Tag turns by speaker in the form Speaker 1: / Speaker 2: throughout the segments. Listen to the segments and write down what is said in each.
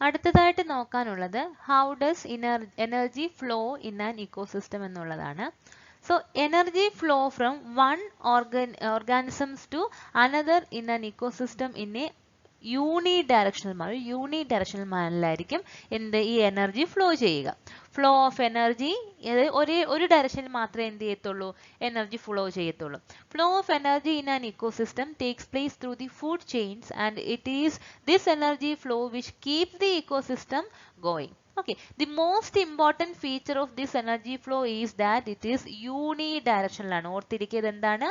Speaker 1: അടുത്തതായിട്ട് നോക്കാനുള്ളത് how does energy flow in an ecosystem എന്നുള്ളതാണ്. So energy flow from one organisms to another in an ecosystem in a unidirectional മാനറിലായിരിക്കും എന്ത് ഈ energy flow ചെയ്യുക. Flow of energy ഒരു ഡയറക്ഷനിൽ മാത്രമേ എന്ത് ചെയ്യത്തുള്ളൂ, എനർജി ഫ്ലോ ചെയ്യത്തുള്ളൂ. Flow of energy in an ecosystem takes place through the food chains and it is this energy flow which keeps the ecosystem going. Okay, the most important feature of this energy flow is that it is unidirectional ആണ്. ഓർത്തിരിക്കുന്നത് എന്താണ്,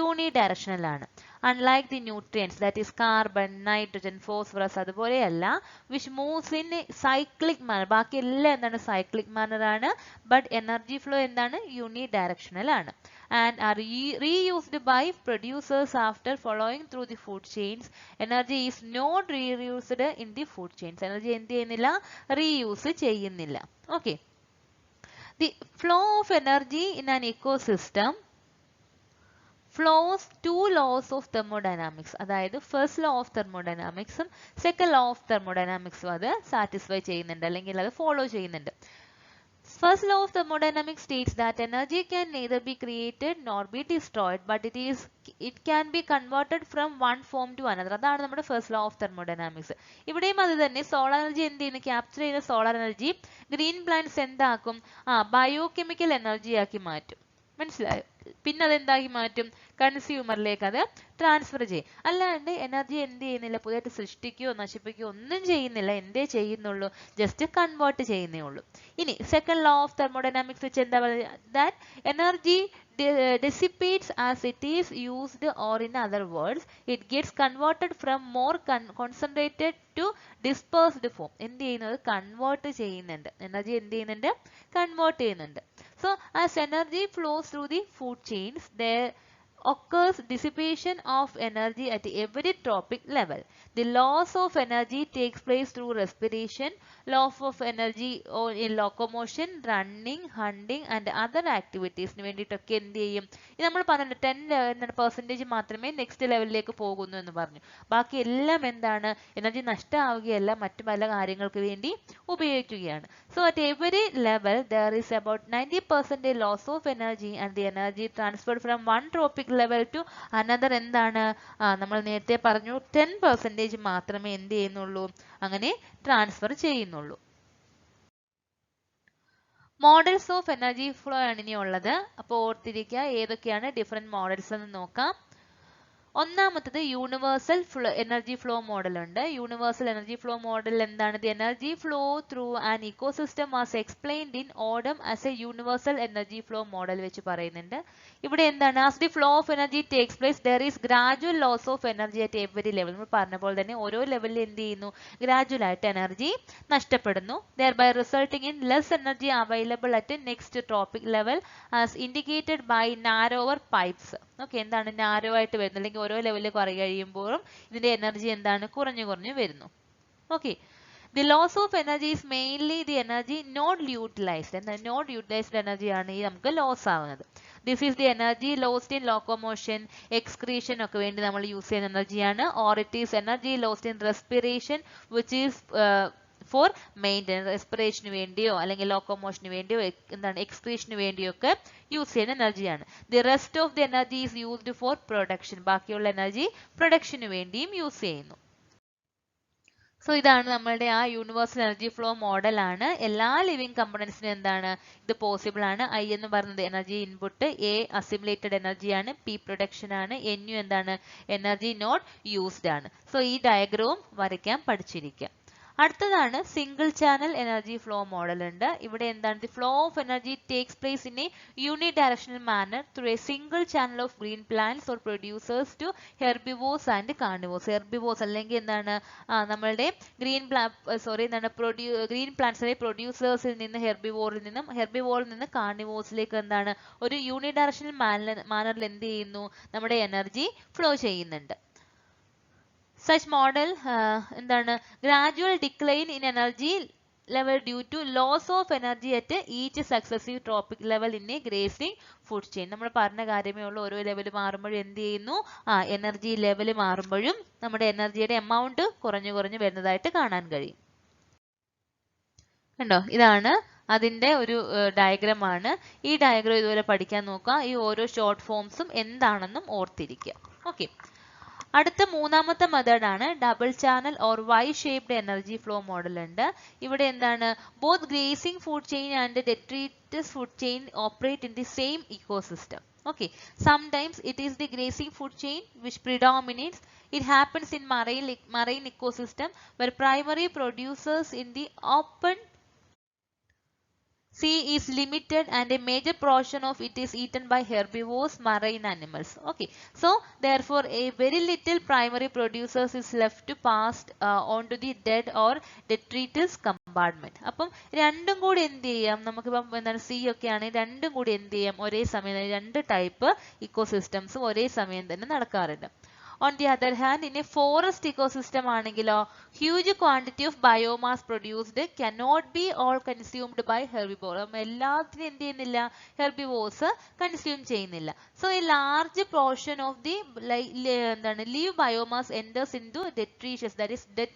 Speaker 1: unidirectional ആണ്. Unlike the nutrients, that is carbon, nitrogen, phosphorus, അതുപോലെയല്ല which moves in a cyclic manner. ബാക്കി എല്ലാം എന്താണ്, cyclic manner ആണ്. But energy flow എന്താണ്, unidirectional ആണ്. And are reused by producers after following through the food chains. Energy is not reused in the food chains. Energy എന്ത് ചെയ്യുന്നില്ല, reuse ചെയ്യുന്നില്ല. Okay. The flow of energy in an ecosystem flows two laws of thermodynamics. അതായത് first law of തെർമോഡൈനാമിക്സും second law of തെർമോഡൈനാമിക്സും അത് satisfy ചെയ്യുന്നുണ്ട്, അല്ലെങ്കിൽ അത് ഫോളോ ചെയ്യുന്നുണ്ട്. First law of thermodynamics states that energy can neither be created nor be destroyed, but it can be converted from one form to another. അതാണ് നമ്മുടെ first law of thermodynamics. ഇവിടെയും അത് തന്നെ. സോളാർ എനർജി എന്ത് ചെയ്യുന്നു, capture ചെയ്യുന്ന solar energy green plants എന്താക്കും, biochemical energy ആക്കി മാറ്റും. മനസ്സിലായോ? പിന്നെ അതെന്താക്കി മാറ്റും, കൺസ്യൂമറിലേക്ക് അത് ട്രാൻസ്ഫർ ചെയ്യും. അല്ലാണ്ട് എനർജി എന്ത് ചെയ്യുന്നില്ല, പുതിയതായിട്ട് സൃഷ്ടിക്കുകയോ നശിപ്പിക്കുകയോ ഒന്നും ചെയ്യുന്നില്ല. എന്തേ ചെയ്യുന്നുള്ളൂ, ജസ്റ്റ് കൺവേർട്ട് ചെയ്യുന്നേ ഉള്ളൂ. ഇനി സെക്കൻഡ് ലോ ഓഫ് തെർമോഡൈനാമിക്സ് വെച്ച് എന്താ പറയുക, that energy dissipates as it is used, or in other words it gets converted from more concentrated to dispersed form. എന്ത് ചെയ്യുന്നത്, കൺവേർട്ട് ചെയ്യുന്നുണ്ട്. എനർജി എന്ത് ചെയ്യുന്നുണ്ട്, കൺവേർട്ട് ചെയ്യുന്നുണ്ട്. So as energy flows through the food chains, there occurs dissipation of energy at every tropic level. The loss of energy takes place through respiration, loss of energy in locomotion, running, hunting and other activities. വേണ്ടിയിട്ടൊക്കെ എന്ത് ചെയ്യും, ഇത് നമ്മൾ പറഞ്ഞു 10% മാത്രമേ next ലെവലിലേക്ക് പോകുന്നു എന്ന് പറഞ്ഞു. ബാക്കി എല്ലാം എന്താണ്, എനർജി നഷ്ടമാവുകയല്ല, മറ്റു പല കാര്യങ്ങൾക്ക് വേണ്ടി ഉപയോഗിക്കുകയാണ്. So at every level there is about 90% loss of energy, and the energy transferred from one tropic level to another എന്താണ്, നമ്മൾ നേരത്തെ പറഞ്ഞു 10% മാത്രമേ എന്ത് ചെയ്യുന്നുള്ളൂ, അങ്ങനെ ട്രാൻസ്ഫർ ചെയ്യുന്നുള്ളൂ. മോഡൽസ് ഓഫ് എനർജി ഫ്ലോ ആണ് ഇനി ഉള്ളത്. അപ്പോൾ ഓർത്തിരിക്കുക ഏതൊക്കെയാണ് ഡിഫറെന്റ് മോഡൽസ് എന്ന് നോക്കാം. ഒന്നാമത്തത് യൂണിവേഴ്സൽ എനർജി ഫ്ലോ മോഡൽ ഉണ്ട്. യൂണിവേഴ്സൽ എനർജി ഫ്ലോ മോഡൽ എന്താണ്, the energy flow through an ecosystem was explained in Odum as a universal energy flow model വെച്ച് പറയുന്നുണ്ട്. ഇവിടെ എന്താണ്, as the flow of energy takes place there is gradual loss of energy at every level. നമ്മൾ പറഞ്ഞ പോലെ തന്നെ ഓരോ ലെവലിൽ എന്ത് ചെയ്യുന്നു, ഗ്രാജുവൽ ആയിട്ട് എനർജി നഷ്ടപ്പെടുന്നു. Thereby resulting in less energy available at next trophic level as indicated by narrower pipes. Okay, എന്താണ് നാരോ ആയിട്ട് വരുന്നത്, അല്ലെങ്കിൽ ഓരോ ലെവലിലേക്ക് കഴിയുമ്പോഴും ഇതിന്റെ എനർജി എന്താണ്, കുറഞ്ഞു കുറഞ്ഞു വരുന്നു. Okay, the loss of energy is mainly the energy not utilised. എന്നാൽ നോട്ട് യൂട്ടിലൈസ്ഡ് എനർജി ആണ് ഈ നമുക്ക് ലോസ് ആവുന്നത്. This is the energy lost in locomotion, excretion ഒക്കെ വേണ്ടി നമ്മൾ യൂസ് ചെയ്യുന്ന എനർജിയാണ്. Or it is energy lost in respiration which is for maintenance, റെസ്പിറേഷന് വേണ്ടിയോ അല്ലെങ്കിൽ ലോക്കോമോഷന് വേണ്ടിയോ എന്താണ് എക്സ്ക്രീഷന് വേണ്ടിയോ ഒക്കെ യൂസ് ചെയ്യുന്ന എനർജിയാണ്. The rest of the energy is used for production. ബാക്കിയുള്ള എനർജി പ്രൊഡക്ഷന് വേണ്ടിയും യൂസ് ചെയ്യുന്നു. സോ ഇതാണ് നമ്മളുടെ ആ യൂണിവേഴ്സൽ എനർജി ഫ്ലോ മോഡലാണ്. എല്ലാ ലിവിങ് കമ്പോണൻസിനും എന്താണ് ഇത് പോസിബിൾ ആണ്. ഐ എന്ന് പറയുന്നത് എനർജി ഇൻപുട്ട്, എ അസിമുലേറ്റഡ് എനർജിയാണ്, പി പ്രൊഡക്ഷൻ ആണ്, എൻ യു എന്താണ് എനർജി നോട്ട് യൂസ്ഡ് ആണ്. സോ ഈ ഡയഗ്രവും വരയ്ക്കാൻ പഠിച്ചിരിക്കുക. അടുത്തതാണ് single channel energy flow model ഉണ്ട്. ഇവിടെ എന്താണ്, the flow of energy takes place in a unidirectional manner through a single channel of green plants or producers to herbivores and carnivores. Herbivores അല്ലെങ്കിൽ എന്താണ് നമ്മളുടെ ഗ്രീൻ പ്ലാന്റ്സിലെ പ്രൊഡ്യൂസേഴ്സിൽ നിന്ന് ഹെർബിവോറിൽ നിന്ന് കാർണിവോസിലേക്ക് എന്താണ് ഒരു യൂണിഡയറക്ഷണൽ മാനറിൽ എന്ത് ചെയ്യുന്നു, നമ്മുടെ എനർജി ഫ്ലോ ചെയ്യുന്നുണ്ട്. Such model എന്താണ് gradual decline in energy level due to loss of energy at each successive tropic level in a grazing food chain. നമ്മൾ പറഞ്ഞ കാര്യമേ ഉള്ളൂ, ഓരോ ലെവൽ മാറുമ്പോഴും എന്ത് ചെയ്യുന്നു, എനർജി ലെവൽ മാറുമ്പോഴും നമ്മുടെ എനർജിയുടെ എമൗണ്ട് കുറഞ്ഞു കുറഞ്ഞു വരുന്നതായിട്ട് കാണാൻ കഴിയും. കണ്ടോ, ഇതാണ് അതിന്റെ ഒരു ഡയഗ്രാം ആണ്. ഈ ഡയഗ്രാം ഇതുപോലെ പഠിക്കാൻ നോക്കുക. ഈ ഓരോ ഷോർട്ട് ഫോംസും എന്താണെന്നും ഓർത്തിരിക്കുക. ഓക്കെ, അടുത്ത മൂന്നാമത്തെ മെത്തേഡ് ആണ് double channel or Y shaped energy flow model ഉണ്ട്. ഇവിടെ എന്താണ്, both grazing food chain and detritus food chain operate in the same ecosystem. Okay, sometimes it is the grazing food chain which predominates. It happens in marine ecosystem where primary producers in the open sea is limited and a major portion of it is eaten by herbivores, marine animals. Okay, so therefore a very little primary producers is left to pass on to the dead or detritus compartment. അപ്പം രണ്ടും കൂടി എന്ത് ചെയ്യാം, നമുക്കിപ്പം എന്താണ് C ഒക്കെ ആണെങ്കിൽ രണ്ടും കൂടി എന്ത് ചെയ്യാം, ഒരേ സമയം രണ്ട് ടൈപ്പ് ഇക്കോസിസ്റ്റംസും ഒരേ സമയം തന്നെ നടക്കാറുണ്ട്. On the other hand, in a forest ecosystem ആണെങ്കിലോ huge quantity of biomass produced cannot be all consumed by herbivores. എല്ലാത്തിനും എന്ത് ചെയ്യുന്നില്ല, ഹെർബിവോർസ് കൺസ്യൂം ചെയ്യുന്നില്ല. So a large portion of the എന്താണ് live biomass enters into detritus, that is dead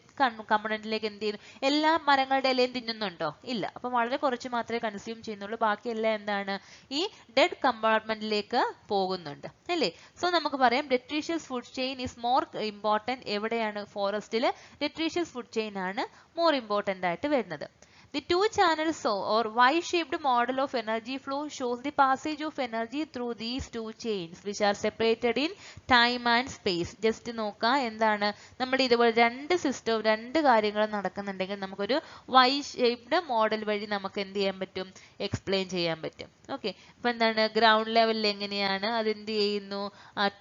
Speaker 1: കമ്പണന്റിലേക്ക് എന്ത് ചെയ്യുന്നു, എല്ലാ മരങ്ങളുടെ ഇലയും തിന്നുന്നുണ്ടോ, ഇല്ല. അപ്പം വളരെ കുറച്ച് മാത്രമേ കൺസ്യൂം ചെയ്യുന്നുള്ളൂ, ബാക്കിയെല്ലാം എന്താണ് ഈ ഡെഡ് കമ്പാർട്ട്മെന്റിലേക്ക് പോകുന്നുണ്ട് അല്ലേ. സോ നമുക്ക് പറയാം detritus food chain is more important. എവിടെയാണ്, ഫോറസ്റ്റിൽ ഡെട്രീഷ്യസ് ഫുഡ് ചെയിൻ ആണ് മോർ ഇമ്പോർട്ടൻ്റ് ആയിട്ട് വരുന്നത്. The two channels or Y-shaped model of energy flow shows the passage of energy through these two chains which are separated in time and space. Just നോക്കുക, എന്താണ് നമ്മൾ ഇതുപോലെ രണ്ട് സിസ്റ്റവും രണ്ട് കാര്യങ്ങളും നടക്കുന്നുണ്ടെങ്കിൽ നമുക്കൊരു Y-shaped മോഡൽ വഴി നമുക്ക് എന്ത് ചെയ്യാൻ പറ്റും, എക്സ്പ്ലെയിൻ ചെയ്യാൻ പറ്റും. ഓക്കെ, ഇപ്പം എന്താണ് ഗ്രൗണ്ട് ലെവലിൽ എങ്ങനെയാണ് അത് എന്ത് ചെയ്യുന്നു,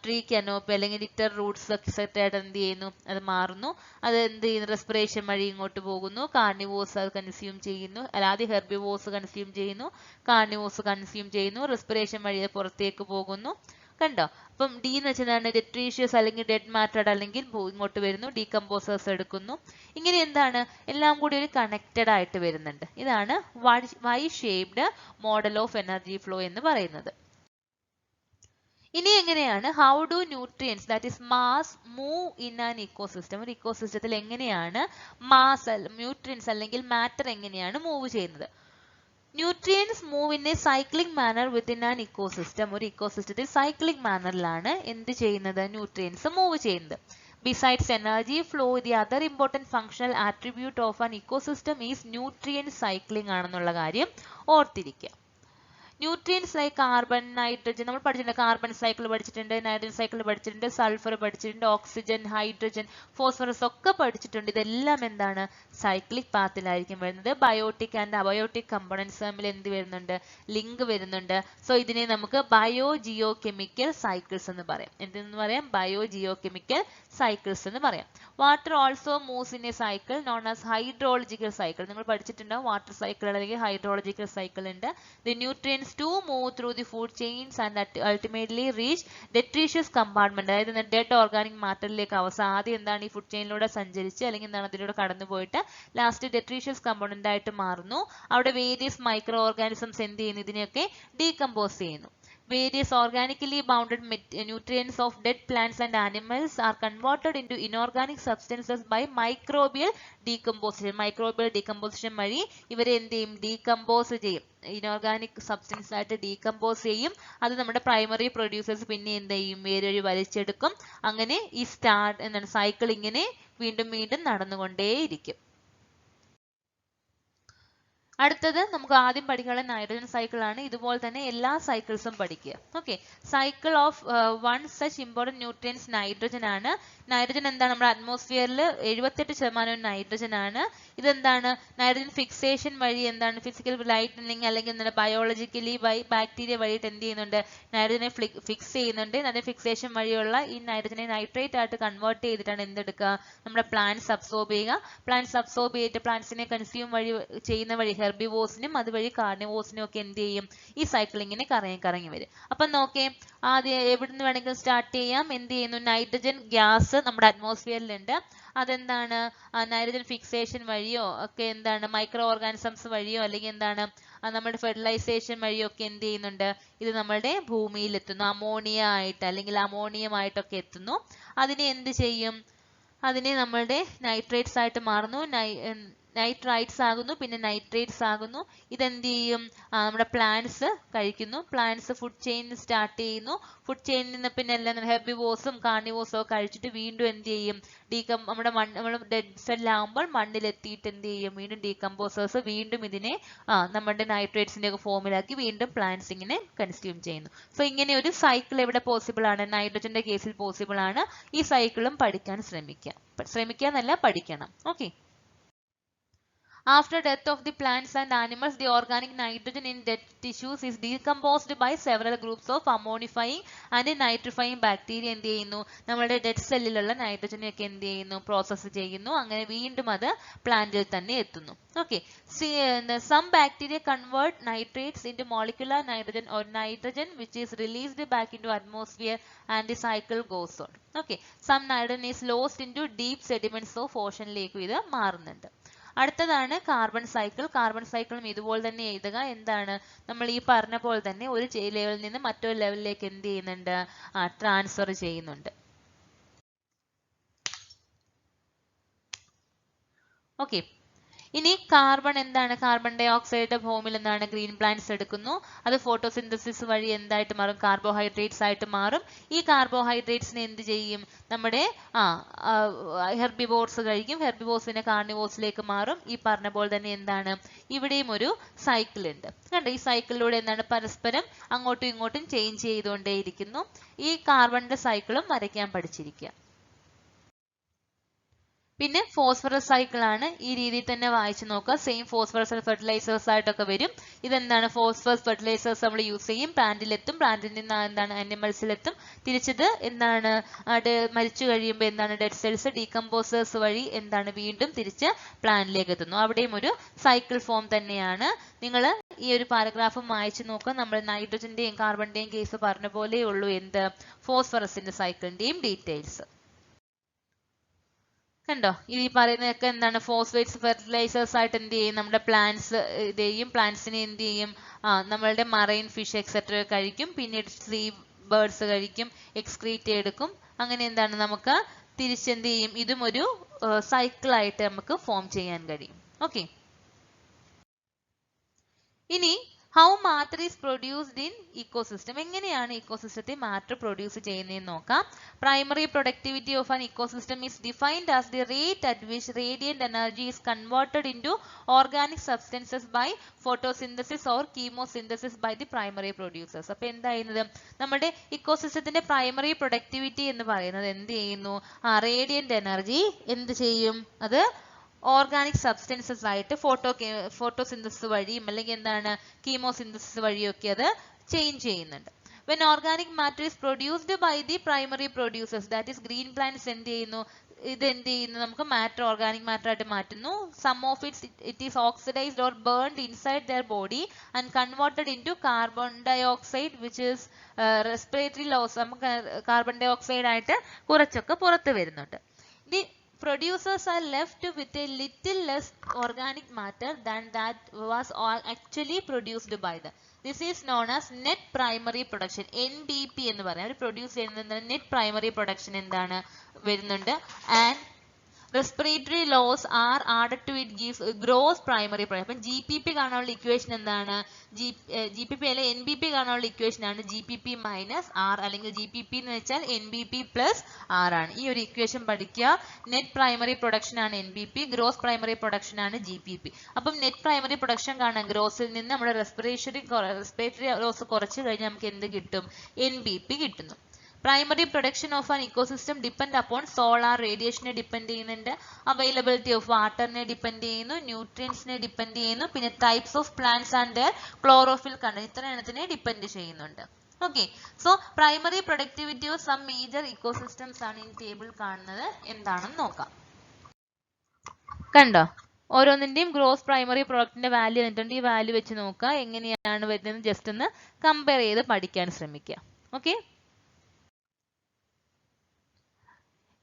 Speaker 1: ട്രീ കനോപ്പി അല്ലെങ്കിൽ ലിറ്റർ റൂട്ട്സ് എക്സെട്ര ആയിട്ട് എന്ത് ചെയ്യുന്നു, അത് മാറുന്നു. അത് എന്ത് ചെയ്യുന്നു, റെസ്പിറേഷൻ വഴി ഇങ്ങോട്ട് പോകുന്നു. കാർണിവോർസ് അത് കൺസ്യൂം ചെയ്യുന്നു, അല്ലാതെ ഹെർബിവോർസ് കൺസ്യൂം ചെയ്യുന്നു, കാർണിവോർസ് കൺസ്യൂം ചെയ്യുന്നു, റെസ്പിറേഷൻ വഴി പുറത്തേക്ക് പോകുന്നു. കണ്ടോ, അപ്പം ഡി എന്ന് വെച്ചതാണ് ഡെട്രീഷ്യസ് അല്ലെങ്കിൽ ഡെഡ് മാറ്റർ അല്ലെങ്കിൽ ഇങ്ങോട്ട് വരുന്നു, ഡീകമ്പോസേഴ്സ് എടുക്കുന്നു. ഇങ്ങനെ എന്താണ് എല്ലാം കൂടി ഒരു കണക്റ്റഡ് ആയിട്ട് വരുന്നുണ്ട്. ഇതാണ് Y shaped model of energy flow എന്ന് പറയുന്നത്. ഇനി എങ്ങനെയാണ് how do nutrients that is mass move in an ecosystem, ഒരു ഇക്കോസിസ്റ്റത്തിൽ എങ്ങനെയാണ് മാസ് ന്യൂട്രിയൻസ് അല്ലെങ്കിൽ മാറ്റർ എങ്ങനെയാണ് മൂവ് ചെയ്യുന്നത്. Nutrients move in a cyclic manner within an ecosystem, ഒരു ഇക്കോസിസ്റ്റത്തിൽ സൈക്ലിക് മാനറിലാണ് എന്ത് ചെയ്യുന്നത്, ന്യൂട്രിയൻസ് മൂവ് ചെയ്യുന്നത്. Besides energy flow, the other important functional attribute of an ecosystem is nutrient cycling ആണെന്നുള്ള കാര്യം ഓർത്തിരിക്കുക. ന്യൂട്രിയൻസ് ലൈക്ക് കാർബൺ, നൈട്രജൻ നമ്മൾ പഠിച്ചിട്ടുണ്ട്, കാർബൺ സൈക്കിൾ പഠിച്ചിട്ടുണ്ട്, നൈട്രജൻ സൈക്കിൾ പഠിച്ചിട്ടുണ്ട്, സൾഫർ പഠിച്ചിട്ടുണ്ട്, ഓക്സിജൻ, ഹൈഡ്രജൻ, ഫോസ്ഫറസ് ഒക്കെ പഠിച്ചിട്ടുണ്ട്. ഇതെല്ലാം എന്താണ് സൈക്ലിക് പാത്തിലായിരിക്കും വരുന്നത്. ബയോട്ടിക് ആൻഡ് അബയോട്ടിക് കമ്പോണൻസ് തമ്മിൽ എന്ത് വരുന്നുണ്ട്, ലിങ്ക് വരുന്നുണ്ട്. സോ ഇതിനെ നമുക്ക് ബയോ ജിയോ കെമിക്കൽ സൈക്കിൾസ് എന്ന് പറയാം. എന്തെന്ന് പറയാം, ബയോ ജിയോ കെമിക്കൽ സൈക്കിൾസ് എന്ന് പറയാം. Water also moves in A cycle known as hydrological cycle. നിങ്ങൾ പഠിച്ചിട്ടുണ്ടാവും വാട്ടർ സൈക്കിൾ അല്ലെങ്കിൽ ഹൈഡ്രോളജിക്കൽ സൈക്കിൾ ഉണ്ട്. The nutrients to move through the food chains and ultimately reach detritus compartment, അതായത് ഡെഡ് ഓർഗാനിക് മാറ്ററിലേക്ക് ആദ്യം എന്താണ് ഈ food ചെയിനിലൂടെ സഞ്ചരിച്ച് അല്ലെങ്കിൽ എന്താണ് അതിലൂടെ കടന്നു പോയിട്ട് ലാസ്റ്റ് ഡെട്രീഷ്യസ് കമ്പോണന്റ് ആയിട്ട് മാറുന്നു. അവിടെ വേരിയസ് മൈക്രോ ഓർഗാനിസംസ് എന്ത് ചെയ്യുന്നു, ഇതിനെയൊക്കെ ഡീകമ്പോസ് ചെയ്യുന്നു. Various organically bounded nutrients of dead plants and animals are converted into inorganic substances by microbial decomposition. Microbial decomposition വഴി ഇവരെ എന്ത് ചെയ്യും, ഡീകമ്പോസ് ചെയ്യും, ഇനോർഗാനിക് സബ്സ്റ്റൻസ് ആയിട്ട് ഡീകമ്പോസ് ചെയ്യും. അത് നമ്മുടെ പ്രൈമറി പ്രൊഡ്യൂസേഴ്സ് പിന്നെ എന്ത് ചെയ്യും, വേറെ വഴി വലിച്ചെടുക്കും. അങ്ങനെ ഈ എന്താണ് സൈക്കിൾ ഇങ്ങനെ വീണ്ടും വീണ്ടും നടന്നുകൊണ്ടേയിരിക്കും. അടുത്തത് നമുക്ക് ആദ്യം പഠിക്കാനുള്ള നൈട്രജൻ സൈക്കിൾ ആണ്. ഇതുപോലെ തന്നെ എല്ലാ സൈക്കിൾസും പഠിക്കുക. Okay, cycle of one such important nutrients nitrogen ആണ്. നൈട്രജൻ എന്താണ്, നമ്മുടെ അറ്റ്മോസ്ഫിയറിൽ 78% നൈട്രജൻ ആണ്. ഇതെന്താണ്, നൈട്രജൻ ഫിക്സേഷൻ വഴി എന്താണ് ഫിസിക്കൽ ലൈറ്റനിങ് അല്ലെങ്കിൽ എന്താണ് ബയോളജിക്കലി ബാക്ടീരിയ വഴിയിട്ട് എന്ത് ചെയ്യുന്നുണ്ട്, നൈട്രജനെ ഫിക്സ് ചെയ്യുന്നുണ്ട്. നൈട്രജൻ ഫിക്സേഷൻ വഴിയുള്ള ഈ നൈട്രജനെ നൈട്രേറ്റ് ആയിട്ട് കൺവേർട്ട് ചെയ്തിട്ടാണ് എന്തെടുക്കുക, നമ്മുടെ പ്ലാന്റ്സ് അബ്സോർബ് ചെയ്യുക. പ്ലാന്റ്സ് അബ്സോർബ് ചെയ്തിട്ട് പ്ലാന്റ്സിനെ കൺസ്യൂം ചെയ്യുന്ന വഴി ഹെർബിവോസിനും അതുവഴി കാർണിവോസിനും ഒക്കെ എന്ത് ചെയ്യും, ഈ സൈക്കിൾ ഇങ്ങനെ കറങ്ങി വരും. അപ്പം നോക്കേ, ആദ്യം എവിടുന്ന് വേണമെങ്കിലും സ്റ്റാർട്ട് ചെയ്യാം. എന്ത് ചെയ്യുന്നു, നൈട്രജൻ ഗ്യാസ് നമ്മുടെ അറ്റ്മോസ്ഫിയറിലുണ്ട്. അതെന്താണ് നൈട്രജൻ ഫിക്സേഷൻ വഴിയോ ഒക്കെ എന്താണ് മൈക്രോ ഓർഗാനിസംസ് വഴിയോ അല്ലെങ്കിൽ എന്താണ് നമ്മുടെ ഫെർട്ടിലൈസേഷൻ വഴിയോ ഒക്കെ എന്ത് ചെയ്യുന്നുണ്ട്, ഇത് നമ്മളുടെ ഭൂമിയിൽ എത്തുന്നു. അമോണിയ ആയിട്ട് അല്ലെങ്കിൽ അമോണിയമായിട്ടൊക്കെ എത്തുന്നു. അതിനെ എന്ത് ചെയ്യും, അതിനെ നമ്മളുടെ നൈട്രേറ്റ്സ് ആയിട്ട് മാറുന്നു. നൈട്രൈറ്റ്സ് ആകുന്നു, പിന്നെ നൈട്രേറ്റ്സ് ആകുന്നു. ഇതെന്ത് ചെയ്യും? നമ്മുടെ പ്ലാന്റ്സ് കഴിക്കുന്നു. പ്ലാന്റ്സ് ഫുഡ് ചെയിൻ സ്റ്റാർട്ട് ചെയ്യുന്നു. ഫുഡ് ചെയിനിൽ നിന്ന് പിന്നെ എല്ലാം ഹെർബിവോഴ്സും കാർണിവോഴ്സും ഒക്കെ കഴിച്ചിട്ട് വീണ്ടും എന്ത് ചെയ്യും? നമ്മൾ ഡെഡ് സെല്ലാകുമ്പോൾ മണ്ണിലെത്തിയിട്ട് എന്ത് ചെയ്യും? വീണ്ടും ഡീകമ്പോസേഴ്സ് വീണ്ടും ഇതിനെ നമ്മുടെ നൈട്രേറ്റ്സിന്റെ ഒക്കെ ഫോമിലാക്കി വീണ്ടും പ്ലാന്റ്സ് ഇങ്ങനെ കൺസ്യൂം ചെയ്യുന്നു. സോ ഇങ്ങനെ ഒരു സൈക്കിൾ എവിടെ പോസിബിൾ ആണ്? നൈട്രജന്റെ കേസിൽ പോസിബിൾ ആണ്. ഈ സൈക്കിളും പഠിക്കാൻ ശ്രമിക്കുക പഠിക്കണം. Okay. After death of the plants and animals, the organic nitrogen in dead tissues is decomposed by several groups of ammonifying and nitrifying bacteria. എന്ത് ചെയ്യുന്നു? നമ്മുടെ ഡെഡ് സെല്ലിലുള്ള നൈട്രജനെയൊക്കെ എന്ത് ചെയ്യുന്നു? പ്രോസസ്സ് ചെയ്യുന്നു. അങ്ങനെ വീണ്ടും അത് പ്ലാന്റിൽ തന്നെ എത്തുന്നു. Okay. Some bacteria convert nitrates into molecular nitrogen or nitrogen which is released back into atmosphere and the cycle goes on. Okay. Some nitrogen is lost into deep sediments of ocean ലേക്ക് ഇത് മാറുന്നുണ്ട്. അടുത്തതാണ് carbon cycle. Carbon സൈക്കിളും ഇതുപോലെ തന്നെ എഴുതുക. എന്താണ്? നമ്മൾ ഈ പറഞ്ഞ പോലെ തന്നെ ഒരു ലെവലിൽ നിന്ന് മറ്റൊരു ലെവലിലേക്ക് എന്ത് ചെയ്യുന്നുണ്ട്? ട്രാൻസ്ഫർ ചെയ്യുന്നുണ്ട്. ഓക്കെ. ഇനി കാർബൺ എന്താണ്? കാർബൺ ഡൈ ഓക്സൈഡിന്റെ ഫോമിൽ എന്താണ്? ഗ്രീൻ പ്ലാന്റ്സ് എടുക്കുന്നു. അത് ഫോട്ടോസിന്തസിസ് വഴി എന്തായിട്ട് മാറും? കാർബോഹൈഡ്രേറ്റ്സ് ആയിട്ട് മാറും. ഈ കാർബോഹൈഡ്രേറ്റ്സിനെ എന്ത് ചെയ്യും? നമ്മുടെ ഹെർബിവോർസ് കഴിക്കും. ഹെർബിവോർസിനെ കാർണിവോർസിലേക്ക് മാറും. ഈ പറഞ്ഞ പോലെ തന്നെ എന്താണ്? ഇവിടെയും ഒരു സൈക്കിൾ ഉണ്ട്. കണ്ടോ? ഈ സൈക്കിളിലൂടെ എന്താണ്? പരസ്പരം അങ്ങോട്ടും ഇങ്ങോട്ടും ചേഞ്ച് ചെയ്തുകൊണ്ടേയിരിക്കുന്നു. ഈ കാർബണിന്റെ സൈക്കിളും വരയ്ക്കാൻ പഠിച്ചിരിക്കുക. പിന്നെ ഫോസ്ഫറസ് സൈക്കിൾ ആണ്. ഈ രീതിയിൽ തന്നെ വായിച്ചു നോക്കുക. സെയിം ഫോസ്ഫറസ് ഫെർട്ടിലൈസേഴ്സ് ആയിട്ടൊക്കെ വരും. ഇതെന്താണ്? ഫോസ്ഫറസ് ഫെർട്ടിലൈസേഴ്സ് നമ്മൾ യൂസ് ചെയ്യും. പ്ലാന്റിലെത്തും. പ്ലാന്റിൽ നിന്ന് എന്താണ്? അനിമൽസിലെത്തും. തിരിച്ചത് എന്താണ്? മരിച്ചു കഴിയുമ്പോൾ എന്താണ്? ഡെഡ് സെൽസ് ഡീകമ്പോസേഴ്സ് വഴി എന്താണ്? വീണ്ടും തിരിച്ച് പ്ലാന്റിലേക്ക് എത്തുന്നു. അവിടെയും ഒരു സൈക്കിൾ ഫോം തന്നെയാണ്. നിങ്ങൾ ഈ ഒരു പാരഗ്രാഫും വായിച്ചു നോക്കുക. നമ്മൾ നൈട്രജന്റെയും കാർബണിന്റെയും കേസ് പറഞ്ഞ പോലെ ഉള്ളൂ എന്ത്? ഫോസ്ഫറസിന്റെ സൈക്കിളിന്റെയും ഡീറ്റെയിൽസ്. കണ്ടോ? ഈ പറയുന്നതൊക്കെ എന്താണ്? ഫോസ്ഫേറ്റ്സ് ഫെർട്ടിലൈസേഴ്സ് ആയിട്ട് എന്ത് ചെയ്യും? നമ്മുടെ പ്ലാന്റ്സ് ഇതെയും പ്ലാന്റ്സിനെ എന്ത് ചെയ്യും? നമ്മളുടെ മറൈൻ ഫിഷ് എക്സെട്ര കഴിക്കും. പിന്നീട് സീ ബേർഡ്സ് കഴിക്കും. എക്സ്ക്രീറ്റ് എടുക്കും. അങ്ങനെ എന്താണ്? നമുക്ക് തിരിച്ചെന്ത് ചെയ്യും? ഇതും ഒരു സൈക്കിളായിട്ട് നമുക്ക് ഫോം ചെയ്യാൻ കഴിയും. ഓക്കെ. ഇനി how matter is produced in ecosystem. എങ്ങനെയാണ് ഇക്കോസിസ്റ്റത്തിൽ മാറ്റർ പ്രൊഡ്യൂസ് ചെയ്യുന്നതെന്ന് നോക്കാം. Primary productivity of an ecosystem is defined as the rate at which radiant energy is converted into organic substances by photosynthesis or chemosynthesis by the primary producers. അപ്പോൾ എന്തായിരുന്നത്? നമ്മുടെ ഇക്കോസിസ്റ്റത്തിന്റെ primary productivity എന്ന് പറയുന്നത് എന്ത് ചെയ്യുന്നു? Radiant energy എന്ത് ചെയ്യും? അത് organic substances ആയിട്ട് ഫോട്ടോസിന്തസിസ് വഴിയും അല്ലെങ്കിൽ എന്താണ്? കീമോസിന്തസിസ് വഴിയൊക്കെ അത് ചേഞ്ച് ചെയ്യുന്നുണ്ട്. When organic matter is produced by the primary producers, that is green plants എന്ത് ചെയ്യുന്നു? ഇത് എന്ത് ചെയ്യുന്നു? നമുക്ക് മാറ്റർ ഓർഗാനിക് മാറ്റർ ആയിട്ട് മാറ്റുന്നു. Some of it is oxidized or burned inside their body and converted into carbon dioxide which is respiratory loss. നമുക്ക് carbon dye oxide ആയിട്ട് കുറച്ചൊക്കെ പുറത്ത് വരുന്നുണ്ട്. The producers are left with a little less organic matter than that was actually produced by them. This is known as net primary production. NPP എന്ന് പറയാം. ഒരു produce ചെയ്യുന്നത് net primary production എന്താണ് വരുന്നുണ്ട്. And respiratory loss are added to it gives gross primary production. അപ്പം GPP കാണാനുള്ള equation എന്താണ്? GPP അല്ലെ NPP കാണാനുള്ള ഇക്വേഷൻ ആണ് GPP മൈനസ് R അല്ലെങ്കിൽ GPP എന്ന് വെച്ചാൽ NPP പ്ലസ് R ആണ്. ഈ ഒരു ഇക്വേഷൻ പഠിക്കുക. നെറ്റ് പ്രൈമറി പ്രൊഡക്ഷൻ ആണ് NPP, ഗ്രോസ് പ്രൈമറി പ്രൊഡക്ഷൻ ആണ് GPP. അപ്പം നെറ്റ് പ്രൈമറി പ്രൊഡക്ഷൻ കാണാൻ ഗ്രോസിൽ നിന്ന് നമ്മുടെ റെസ്പിറേറ്ററി ലോസ് കുറച്ച് കഴിഞ്ഞാൽ നമുക്ക് എന്ത് കിട്ടും? NPP കിട്ടുന്നു. Primary production of an ecosystem depend upon solar radiation depend ചെയ്യുന്നുണ്ട്, availability of water നെ depend ചെയ്യുന്നു, nutrients നെ depend ചെയ്യുന്നു, പിന്നെ types of plants and their chlorophyll content ഇത്ര എണ്ണത്തിനെ depend ചെയ്യുന്നുണ്ട്. Okay, so primary productivity of some major ecosystems ആണ് ഈ ടേബിൾ കാണുന്നത്. എന്താണെന്ന് നോക്കാം. കണ്ടോ? ഓരോന്നിന്റെയും ഗ്രോസ് പ്രൈമറി പ്രൊഡക്റ്റിന്റെ വാല്യൂ എന്നിട്ടുണ്ട്. ഈ വാല്യൂ വെച്ച് നോക്കുക എങ്ങനെയാണ് വരുന്നത് ജസ്റ്റ് ഒന്ന് കമ്പയർ ചെയ്ത് പഠിക്കാൻ ശ്രമിക്കുക. ഓക്കെ,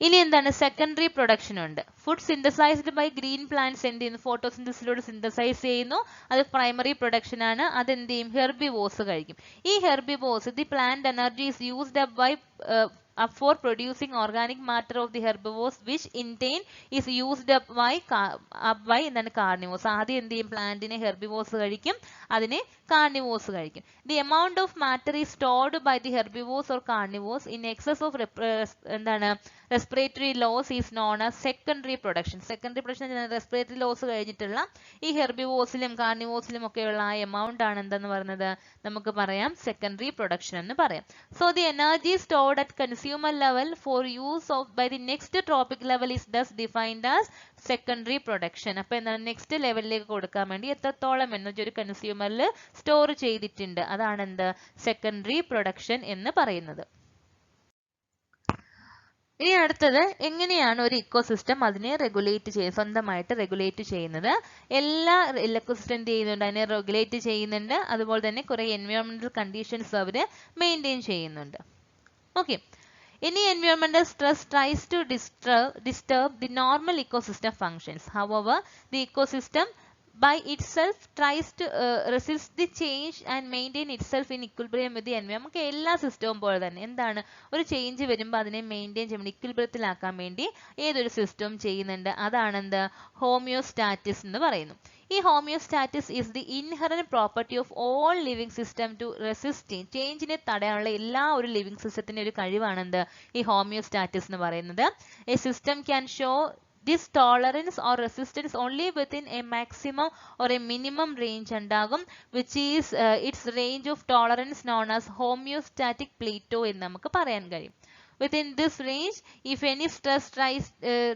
Speaker 1: ഇനി എന്താണ്? സെക്കൻഡറി പ്രൊഡക്ഷൻ ഉണ്ട്. Food synthesised by green plants എന്ത് ചെയ്യുന്നു? ഫോട്ടോസിന്തസിലൂടെ സിന്തസൈസ് ചെയ്യുന്നു. അത് പ്രൈമറി പ്രൊഡക്ഷൻ ആണ്. അത് എന്ത് ചെയ്യും? ഹെർബിവോർസ് കഴിക്കും. ഈ herbivores the plant energy is used up by up for producing organic matter of the herbivores, which in turn is used up by എന്താണ് carnivores. ആദ്യം എന്ത് ചെയ്യും? പ്ലാന്റിനെ ഹെർബിവോർസ് കഴിക്കും, അതിനെ carnivores കഴിക്കും. The amount of matter is stored by the herbivores or carnivores in excess of എന്താണ് respiratory loss is known as secondary production. Secondary production respiratory loss കഴിഞ്ഞിട്ടുള്ള ഈ ഹെർബിവോസിലും കാർണിവോസിലും ഒക്കെയുള്ള ആ എമൗണ്ട് ആണ് എന്തെന്ന് പറയുന്നത്? നമുക്ക് പറയാം secondary production എന്ന് പറയാം. So the energy stored at consumer level for use by the next trophic level is thus defined as secondary production. അപ്പോൾ എന്താണ് നെക്സ്റ്റ് ലെവലിലേക്ക് കൊടുക്കാൻ വേണ്ടി എത്രത്തോളം എനർജി ഒരു കൺസ്യൂമറിൽ സ്റ്റോർ ചെയ്തിട്ടുണ്ട്, അതാണ് എന്ത്? സെക്കൻഡറി പ്രൊഡക്ഷൻ എന്ന് പറയുന്നത്. ഇനി അടുത്തത്, എങ്ങനെയാണ് ഒരു ഇക്കോസിസ്റ്റം അതിനെ റെഗുലേറ്റ് ചെയ്യുന്നത്, സ്വന്തമായിട്ട് റെഗുലേറ്റ് ചെയ്യുന്നത്? എല്ലാ ഇക്കോസിസ്റ്റം എന്ത് ചെയ്യുന്നുണ്ട്? അതിനെ റെഗുലേറ്റ് ചെയ്യുന്നുണ്ട്. അതുപോലെ തന്നെ കുറെ എൻവയോൺമെന്റൽ കണ്ടീഷൻസ് അവർ മെയിൻറ്റെയിൻ ചെയ്യുന്നുണ്ട്. Okay, any environmental stress tries to disturb the normal ecosystem functions. However, the ecosystem by itself tries to resist the change and maintain itself in equilibrium with the environment. നമുക്ക് എല്ലാ സിസ്റ്റവും പോലെ തന്നെ എന്താണ്, ഒരു change വരുമ്പോൾ അതിനെ മെയിൻറ്റെയിൻ ചെയ്യാൻ വേണ്ടി, ഇക്വിലിബ്രിയത്തിലാക്കാൻ വേണ്ടി ഏതൊരു സിസ്റ്റവും ചെയ്യുന്നുണ്ട്, അതാണ് എന്ത്? ഹോമിയോസ്റ്റാറ്റിസ് എന്ന് പറയുന്നു. ഈ homeostasis is the inherent property of all living system to resist change. ചേഞ്ചിനെ തടയാനുള്ള എല്ലാ ഒരു ലിവിങ് സിസ്റ്റത്തിന്റെ ഒരു കഴിവാണ് എന്ത്? ഈ ഹോമിയോസ്റ്റാറ്റിസ് എന്ന് പറയുന്നത്. A system can show this tolerance or resistance only within a maximum or a minimum range ഉണ്ടാകും, which is its range of tolerance known as homeostatic plateau എന്ന് നമുക്ക് പറയാൻ കഴിയും. Within this range, if any stress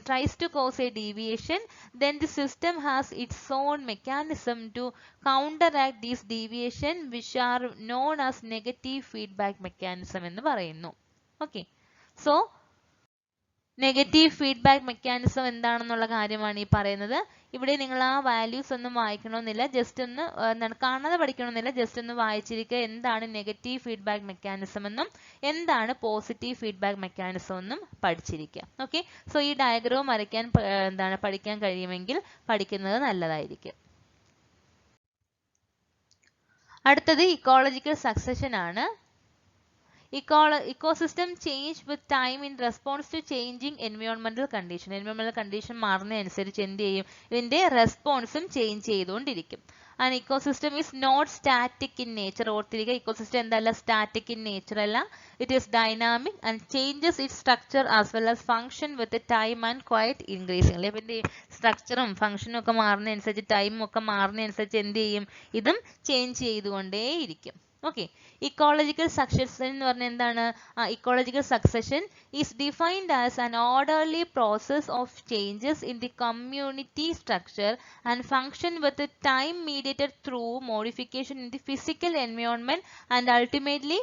Speaker 1: tries to cause a deviation, then the system has its own mechanism to counteract these deviation, which are known as negative feedback mechanism എന്ന് പറയുന്നു. Okay, so negative feedback mechanism എന്താണെന്നുള്ള കാര്യമാണ് ഈ പറയുന്നത്. ഇവിടെ നിങ്ങൾ ആ values ഒന്നും വായിക്കണമെന്നില്ല, ജസ്റ്റ് ഒന്ന് എന്താണ് കാണാതെ പഠിക്കണമെന്നില്ല, ജസ്റ്റ് ഒന്ന് വായിച്ചിരിക്കുക എന്താണ് നെഗറ്റീവ് ഫീഡ്ബാക്ക് മെക്കാനിസം എന്നും എന്താണ് പോസിറ്റീവ് ഫീഡ്ബാക്ക് മെക്കാനിസം എന്നും പഠിച്ചിരിക്കുക. ഓക്കെ, സോ ഈ ഡയഗ്രാം വരയ്ക്കാൻ എന്താണ് പഠിക്കാൻ കഴിയുമെങ്കിൽ പഠിക്കുന്നത് നല്ലതായിരിക്കും. അടുത്തത് ഇക്കോളജിക്കൽ സക്സഷൻ ആണ്. Ecosystem change with time in response to changing environmental condition. Environmental condition മാറുന്നതനുസരിച്ച് എന്ത് ചെയ്യും? ഇതിന്റെ റെസ്പോൺസും ചേഞ്ച് ചെയ്തുകൊണ്ടിരിക്കും. An ecosystem is not static in nature. ഓർത്തിരിക്കുക, ഇക്കോസിസ്റ്റം എന്തല്ല? സ്റ്റാറ്റിക് ഇൻ നേച്ചർ അല്ല. It is dynamic and changes its structure as well as function with the time and quite increasingly. അപ്പോൾ ഇതിന്റെ സ്ട്രക്ചറും ഫംഗ്ഷനും ഒക്കെ മാറുന്നതനുസരിച്ച്, ടൈമും ഒക്കെ മാറുന്നതനുസരിച്ച് എന്ത് ചെയ്യും? ഇതും ചേഞ്ച് ചെയ്തുകൊണ്ടേയിരിക്കും. ഓക്കെ, ഇക്കോളജിക്കൽ സക്സഷൻ എന്ന് പറഞ്ഞാൽ എന്താണ്? Ecological succession is defined as an orderly process of changes in the community structure and function with time mediated through modification in the physical environment and ultimately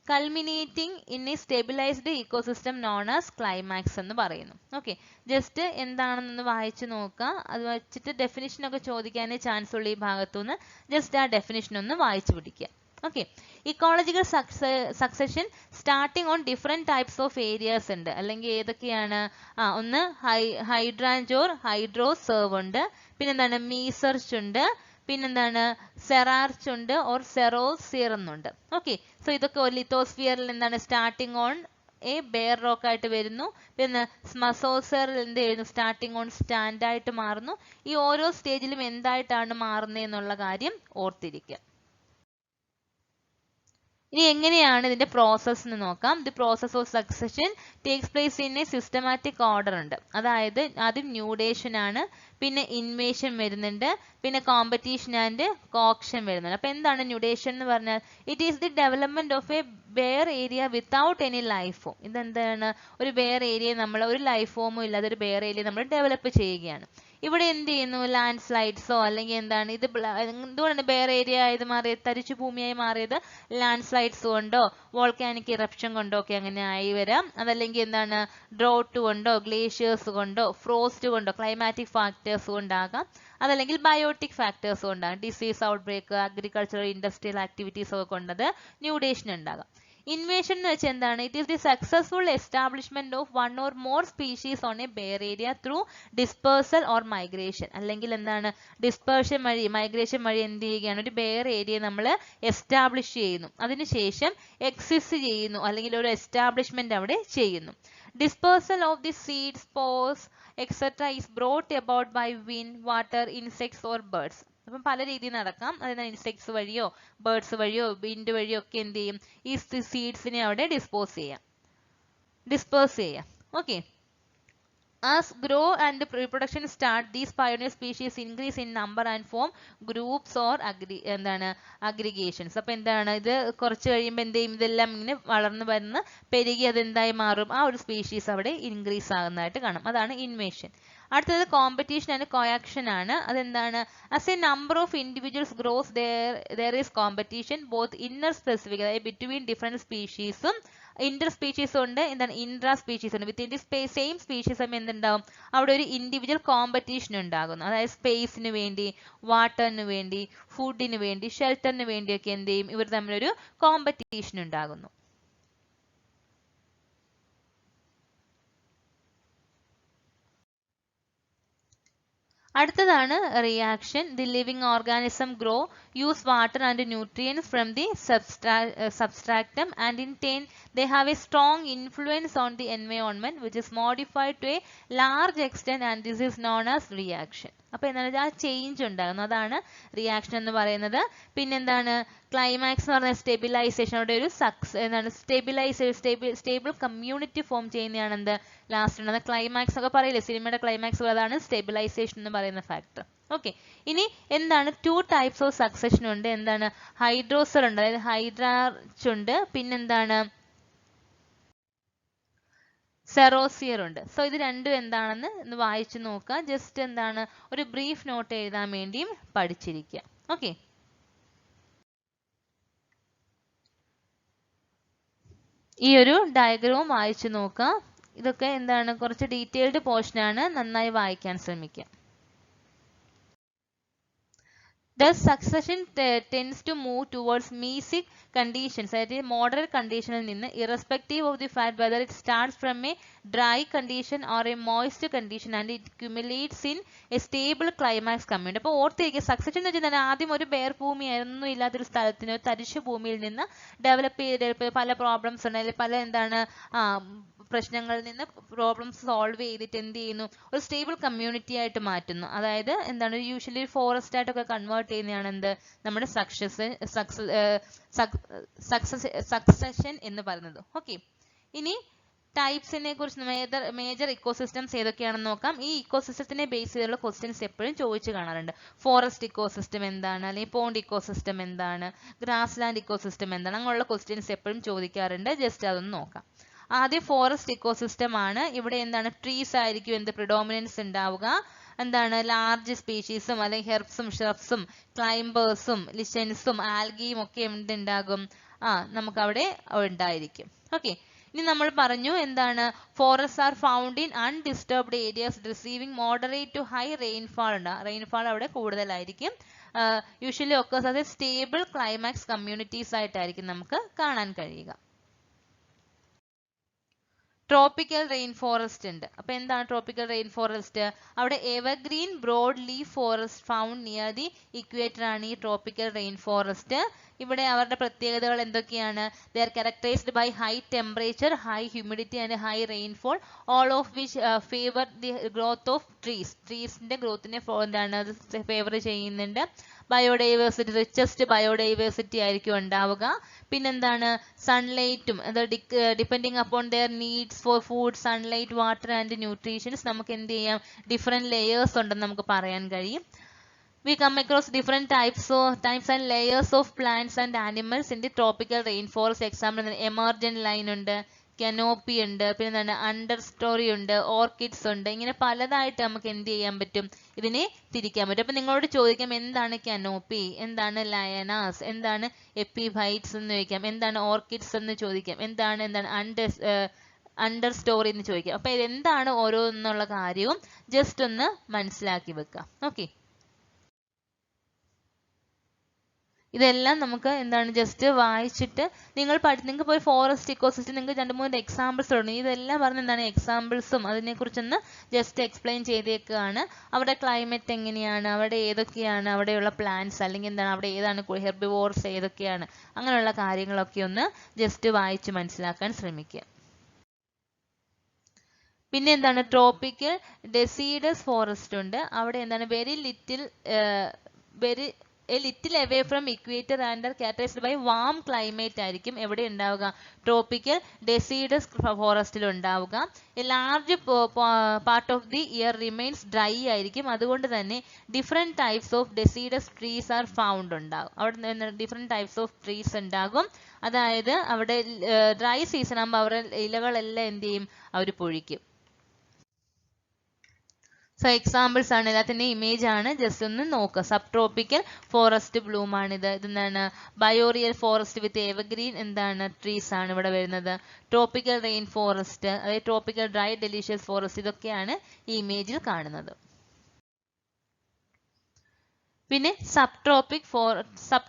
Speaker 1: culminating in a stabilized ecosystem known as climax എന്ന് പറയുന്നു. Okay, just എന്താണെന്ന് വായിച്ചു നോക്കുക, അത് വെച്ചിട്ട് definition ഒക്കെ ചോദിക്കാനേ chance ഉള്ള ഈ ഭാഗത്തുനിന്ന് ജസ്റ്റ് ആ ഡെഫിനിഷൻ ഒന്ന് വായിച്ചു പിടിക്കുക. Okay, ecological succession starting on different types of areas ഉണ്ട്. അല്ലെങ്കിൽ ഏതൊക്കെയാണ്? ഒന്ന് ഹൈഡ്രാൻജോർ ഹൈഡ്രോസേർവ് ഉണ്ട്, പിന്നെന്താണ് മീസർച്ച് ഉണ്ട്, പിന്നെന്താണ് സെറാർച്ച് ഉണ്ട്, ഓർ സെറോസിയർ എന്നുണ്ട്. ഓക്കെ, സോ ഇതൊക്കെ ഒരു ലിത്തോസ്ഫിയറിൽ എന്താണ് starting on a bare rock ആയിട്ട് വരുന്നു. പിന്നെ സ്മസോസറിൽ എന്ത് ചെയ്യുന്നു? സ്റ്റാർട്ടിങ് ഓൺ സ്റ്റാൻഡ് ആയിട്ട് മാറുന്നു. ഈ ഓരോ സ്റ്റേജിലും എന്തായിട്ടാണ് മാറുന്നത് എന്നുള്ള കാര്യം ഓർത്തിരിക്കുക. ഇനി എങ്ങനെയാണ് ഇതിന്റെ പ്രോസസ് എന്ന് നോക്കാം. The process of succession takes place in A systematic order ഉണ്ട്. അതായത് ആദ്യം ന്യൂഡേഷൻ ആണ്, പിന്നെ ഇൻവേഷൻ വരുന്നുണ്ട്, പിന്നെ കോമ്പറ്റീഷൻ ആൻഡ് കോക്ഷൻ വരുന്നുണ്ട്. അപ്പൊ എന്താണ് ന്യൂഡേഷൻ എന്ന് പറഞ്ഞാൽ? It is the development of a bare area without any life form. ഇതെന്താണ്? ഒരു ബെയർ ഏരിയ നമ്മൾ ഒരു ലൈഫ് ഫോമും ഇല്ലാതെ ഒരു ബെയർ ഏരിയ നമ്മൾ ഡെവലപ്പ് ചെയ്യുകയാണ്. ഇവിടെ എന്ത് ചെയ്യുന്നു? ലാൻഡ് സ്ലൈഡ്സോ അല്ലെങ്കിൽ എന്താണ് ഇത് എന്തുകൊണ്ടാണ് ബെയർ ഏരിയ ആയത് മാറിയത്, തരിച്ചു ഭൂമിയായി മാറിയത്? ലാൻഡ് സ്ലൈഡ്സ് കൊണ്ടോ വോൾക്കാനിക് ഇറപ്ഷൻ കൊണ്ടോ ഒക്കെ അങ്ങനെ ആയി വരാം. അതല്ലെങ്കിൽ എന്താണ് ഡ്രോട്ട് കൊണ്ടോ ഗ്ലേഷ്യേഴ്സ് കൊണ്ടോ ഫ്രോസ്റ്റ് കൊണ്ടോ ക്ലൈമാറ്റിക് ഫാക്ടേഴ്സ് കൊണ്ടാകാം. അതല്ലെങ്കിൽ ബയോട്ടിക് ഫാക്ടേഴ്സ് കൊണ്ടാകാം. Disease outbreak, agricultural industrial activities ഒക്കെ കൊണ്ടത് ന്യൂഡേഷൻ ഉണ്ടാകാം. ഇൻവേഷൻ എന്ന് വെച്ചാൽ എന്താണ്? It is the successful establishment of one or more species on a bare area through dispersal or migration. അല്ലെങ്കിൽ എന്താണ്? ഡിസ്പേർഷൻ വഴി, മൈഗ്രേഷൻ വഴി എന്ത് ചെയ്യുകയാണ്? ഒരു ബെയർ ഏരിയ നമ്മൾ എസ്റ്റാബ്ലിഷ് ചെയ്യുന്നു, അതിനുശേഷം എക്സിസ്റ്റ് ചെയ്യുന്നു, അല്ലെങ്കിൽ ഒരു എസ്റ്റാബ്ലിഷ്മെന്റ് അവിടെ ചെയ്യുന്നു. Dispersal of the seeds, spores, etc. is brought about by wind, water, insects or birds. അപ്പം പല രീതിയിൽ നടക്കാം. അതായത് ഇൻസെക്ട്സ് വഴിയോ ബേർഡ്സ് വഴിയോ വിൻഡ് വഴിയോ ഒക്കെ എന്ത് ചെയ്യും? ഈ സീഡ്സിനെ അവിടെ ഡിസ്പേഴ്സ് ചെയ്യാം. Okay. As grow and reproduction start, these pioneer species increase in number and form groups or aggregations. അപ്പോൾ എന്താണ്? ഇത് കുറച്ച് കഴിയുമ്പോൾ എന്ത് ചെയ്യും? ഇതെല്ലാം ഇങ്ങനെ വളർന്നു വരുന്ന പെരുകി അതെന്തായി മാറും? ആ ഒരു സ്പീഷീസ് അവിടെ ഇൻക്രീസ് ആകുന്നതായിട്ട് കാണാം. അതാണ് ഇൻവേഷൻ. അടുത്തത് കോമ്പറ്റീഷൻ ആൻഡ് കോയാക്ഷൻ ആണ്. അതെന്താണ്? As A number of individuals gross there is competition both inner specific, അതായത് ബിറ്റ്വീൻ ഡിഫറെന്റ് സ്പീഷീസും ഇന്റർ സ്പീഷീസും ഉണ്ട്, എന്താണ്? ഇൻട്രാ സ്പീഷീസ് ഉണ്ട്. വിത്തിൻ ദി സെയിം സ്പീഷീസ് ആകുമ്പോൾ എന്തുണ്ടാവും? അവിടെ ഒരു ഇൻഡിവിജ്വൽ കോമ്പറ്റീഷൻ ഉണ്ടാകുന്നു. അതായത് സ്പേസിന് വേണ്ടി, വാട്ടറിന് വേണ്ടി, ഫുഡിന് വേണ്ടി, ഷെൽട്ടറിന് വേണ്ടിയൊക്കെ എന്ത് ചെയ്യും? ഇവർ തമ്മിലൊരു കോമ്പറ്റീഷൻ ഉണ്ടാകുന്നു. അടുത്തതാണ് reaction. The living organism grow, use water and nutrients from the substratum and in turn they have a strong influence on the environment which is modified to a large extent and this is known as reaction. അപ്പോൾ എന്താണ്? ആ change ഉണ്ടാകുന്നു, അതാണ് reaction എന്ന് പറയുന്നത്. പിന്നെന്താണ്? Climax എന്ന് പറഞ്ഞാൽ സ്റ്റെബിലൈസേഷൻ. അവിടെ ഒരു എന്താണ്? സ്റ്റേബിൾ കമ്മ്യൂണിറ്റി ഫോം ചെയ്യുന്നതാണ് എന്ത്? ലാസ്റ്റ് ഉള്ളത് ക്ലൈമാക്സ് ഒക്കെ പറയില്ലേ സിനിമയുടെ ക്ലൈമാക്സ്, അതാണ് സ്റ്റെബിലൈസേഷൻ എന്ന് പറയുന്ന ഫാക്ടർ. ഓക്കെ. ഇനി എന്താണ്? 2 types ഓഫ് സക്സഷൻ ഉണ്ട്. എന്താണ്? ഹൈഡ്രോസൽ ഉണ്ട്, അതായത് ഹൈഡ്രാർച്ച് ഉണ്ട്, പിന്നെന്താണ്? സെറോസിയർ ഉണ്ട്. സോ ഇത് രണ്ടും എന്താണെന്ന് ഒന്ന് വായിച്ചു നോക്കുക. ജസ്റ്റ് എന്താണ്? ഒരു ബ്രീഫ് നോട്ട് എഴുതാൻ വേണ്ടിയും പഠിച്ചിരിക്കുക. ഓക്കെ. ഈ ഒരു ഡയഗ്രാം വായിച്ചു നോക്കുക. ഇതൊക്കെ എന്താണ്? കുറച്ച് ഡീറ്റെയിൽഡ് പോർഷൻ ആണ്, നന്നായി വായിക്കാൻ ശ്രമിക്കുക. Thus succession tends to move towards mesic conditions, അതായത് moderate conditionൽ നിന്ന്, irrespective of the fact whether it starts from a dry condition or a moist condition and it accumulates in a stable climax community. അപ്പോൾ ഓർത്തിരിക്കുക, succession എന്ന് വെച്ചാൽ ആദ്യം ഒരു bear ഭൂമിയായിരുന്നു ഇല്ലാത്തൊരു സ്ഥലത്തിന് തരിശു ഭൂമിയിൽ നിന്ന് ഡെവലപ്പ് ചെയ്ത് പല പ്രോബ്ലംസ് ഉണ്ട്, അല്ലെങ്കിൽ പല എന്താണ് പ്രശ്നങ്ങളിൽ നിന്ന് പ്രോബ്ലംസ് സോൾവ് ചെയ്തിട്ട് എന്ത് ചെയ്യുന്നു? ഒരു സ്റ്റേബിൾ കമ്മ്യൂണിറ്റി ആയിട്ട് മാറ്റുന്നു. അതായത് എന്താണ്? യൂഷ്വലി ഫോറസ്റ്റ് ആയിട്ടൊക്കെ കൺവേർട്ട് ചെയ്യുന്നതാണ് എന്ത്? നമ്മുടെ സക്സഷൻ എന്ന് പറയുന്നത്. ഓക്കെ. ഇനി ടൈപ്സിനെ കുറിച്ച് മേജർ ഇക്കോസിസ്റ്റംസ് ഏതൊക്കെയാണെന്ന് നോക്കാം. ഈ ഇക്കോസിസ്റ്റത്തിനെ ബേസ് ചെയ്തുള്ള ക്വസ്റ്റ്യൻസ് എപ്പോഴും ചോദിച്ചു കാണാറുണ്ട്. ഫോറസ്റ്റ് ഇക്കോസിസ്റ്റം എന്താണ്, അല്ലെങ്കിൽ പോണ്ട് ഇക്കോസിസ്റ്റം എന്താണ്, ഗ്രാസ് ലാൻഡ് ഇക്കോസിസ്റ്റം എന്താണ്, അങ്ങനെയുള്ള ക്വസ്റ്റ്യൻസ് എപ്പോഴും ചോദിക്കാറുണ്ട്. ജസ്റ്റ് അതൊന്ന് നോക്കാം. ആദ്യം ഫോറസ്റ്റ് ഇക്കോസിസ്റ്റം ആണ്. ഇവിടെ എന്താണ്? ട്രീസ് ആയിരിക്കും എന്ത്? പ്രിഡോമിനൻസ് ഉണ്ടാവുക. എന്താണ്? ലാർജ് സ്പീഷീസും അല്ലെങ്കിൽ ഹെർബ്സും ഷ്രബ്സും ക്ലൈംബേഴ്സും ലിഷൻസും ആൽഗിയും ഒക്കെ എന്തുണ്ടാകും? നമുക്ക് അവിടെ ഉണ്ടായിരിക്കും. ഓക്കെ. ഇനി നമ്മൾ പറഞ്ഞു എന്താണ്? Forest are found in undisturbed areas receiving moderate to high rainfall ഉണ്ട്. റെയിൻഫാൾ അവിടെ കൂടുതലായിരിക്കും. Usually occurs as a stable climax communities ആയിട്ടായിരിക്കും നമുക്ക് കാണാൻ കഴിയുക. ട്രോപ്പിക്കൽ റെയിൻ ഫോറസ്റ്റ് ഉണ്ട്. അപ്പൊ എന്താണ് ട്രോപ്പിക്കൽ റെയിൻ ഫോറസ്റ്റ്? അവിടെ evergreen broad leaf forest found near the equator ആണ് ഈ ട്രോപ്പിക്കൽ റെയിൻ ഫോറസ്റ്റ്. ഇവിടെ അവരുടെ പ്രത്യേകതകൾ എന്തൊക്കെയാണ്? They are characterised by high temperature, high humidity and high rainfall, all of which favour the growth of trees. ട്രീസിന്റെ ഗ്രോത്തിനെ എന്താണ്? ഫേവർ ചെയ്യുന്നുണ്ട്. ബയോഡൈവേഴ്സിറ്റി, റിച്ചസ്റ്റ് ബയോഡൈവേഴ്സിറ്റി ആയിരിക്കും ഉണ്ടാവുക. പിന്നെന്താണ്? സൺലൈറ്റും, depending upon their needs for food, sunlight, water and nutritions, നമുക്ക് എന്ത് ചെയ്യാം? ഡിഫറെന്റ് ലെയേഴ്സ് ഉണ്ടെന്ന് നമുക്ക് പറയാൻ കഴിയും. We come across different types and layers of plants and animals in the tropical rainforest. Example, emergent line ഉണ്ട്, കനോപ്പി ഉണ്ട്, പിന്നെ എന്താണ്? അണ്ടർ സ്റ്റോറി ഉണ്ട്, ഓർക്കിഡ്സ് ഉണ്ട്. ഇങ്ങനെ പലതായിട്ട് നമുക്ക് എന്ത് ചെയ്യാൻ പറ്റും? ഇതിനെ തിരിക്കാൻ പറ്റും. അപ്പൊ നിങ്ങളോട് ചോദിക്കാം എന്താണ് കനോപ്പി, എന്താണ് ലയനാസ്, എന്താണ് എപ്പിഫൈറ്റ്സ് എന്ന് ചോദിക്കാം, എന്താണ് ഓർക്കിഡ്സ് എന്ന് ചോദിക്കാം, എന്താണ് അണ്ടർ സ്റ്റോറി എന്ന് ചോദിക്കാം. അപ്പൊ ഇതെന്താണ് ഓരോന്നുള്ള കാര്യവും ജസ്റ്റ് ഒന്ന് മനസ്സിലാക്കി വെക്കാം. ഓക്കെ. ഇതെല്ലാം നമുക്ക് എന്താണ് ജസ്റ്റ് വായിച്ചിട്ട് നിങ്ങൾക്ക് ഇപ്പോൾ ഫോറസ്റ്റ് ഇക്കോസിസ്റ്റം നിങ്ങൾക്ക് 2-3 എക്സാമ്പിൾസ് ഉണ്ട്. ഇതെല്ലാം പറഞ്ഞ എന്താണ് എക്സാമ്പിൾസും അതിനെക്കുറിച്ചൊന്ന് ജസ്റ്റ് എക്സ്പ്ലെയിൻ ചെയ്തേക്കുകയാണ്. അവിടെ ക്ലൈമറ്റ് എങ്ങനെയാണ്, അവിടെ ഏതൊക്കെയാണ് അവിടെയുള്ള പ്ലാന്റ്സ്, അല്ലെങ്കിൽ എന്താണ് അവിടെ ഏതാണ് ഹെർബിവോർസ് ഏതൊക്കെയാണ്, അങ്ങനെയുള്ള കാര്യങ്ങളൊക്കെ ഒന്ന് ജസ്റ്റ് വായിച്ച് മനസ്സിലാക്കാൻ ശ്രമിക്കുക. പിന്നെ എന്താണ് ട്രോപ്പിക്കൽ ഡെസിഡസ് ഫോറസ്റ്റ് ഉണ്ട്. അവിടെ എന്താണ് very little away from equator and are characterised by warm climate ആയിരിക്കും എവിടെ ഉണ്ടാവുക, ട്രോപ്പിക്കൽ ഡെസിഡസ് ഫോറസ്റ്റിൽ ഉണ്ടാവുക. A large part of the year remains dry ആയിരിക്കും. അതുകൊണ്ട് തന്നെ different types of deciduous trees are found ഉണ്ടാകും. അവിടെ ഡിഫറെൻറ്റ് ടൈപ്സ് ഓഫ് ട്രീസ് ഉണ്ടാകും. അതായത് അവിടെ ഡ്രൈ സീസൺ ആകുമ്പോൾ അവരുടെ ഇലകളെല്ലാം എന്ത് ചെയ്യും, അവർ പൊഴിക്കും. സോ എക്സാമ്പിൾസ് ആണ്, എല്ലാത്തിൻ്റെ ഇമേജ് ആണ്, ജസ്റ്റ് ഒന്ന് നോക്കുക. സബ് ട്രോപ്പിക്കൽ ഫോറസ്റ്റ് ബ്ലൂം ആണിത്. ഇതെന്താണ് ബയോറിയൽ ഫോറസ്റ്റ് വിത്ത് എവർഗ്രീൻ എന്താണ് ട്രീസ് ആണ് ഇവിടെ വരുന്നത്. ട്രോപ്പിക്കൽ റെയിൻ ഫോറസ്റ്റ്, അതായത് ട്രോപ്പിക്കൽ ഡ്രൈ ഡെലീഷ്യസ് ഫോറസ്റ്റ്, ഇതൊക്കെയാണ് ഈ ഇമേജിൽ കാണുന്നത്. പിന്നെ സബ്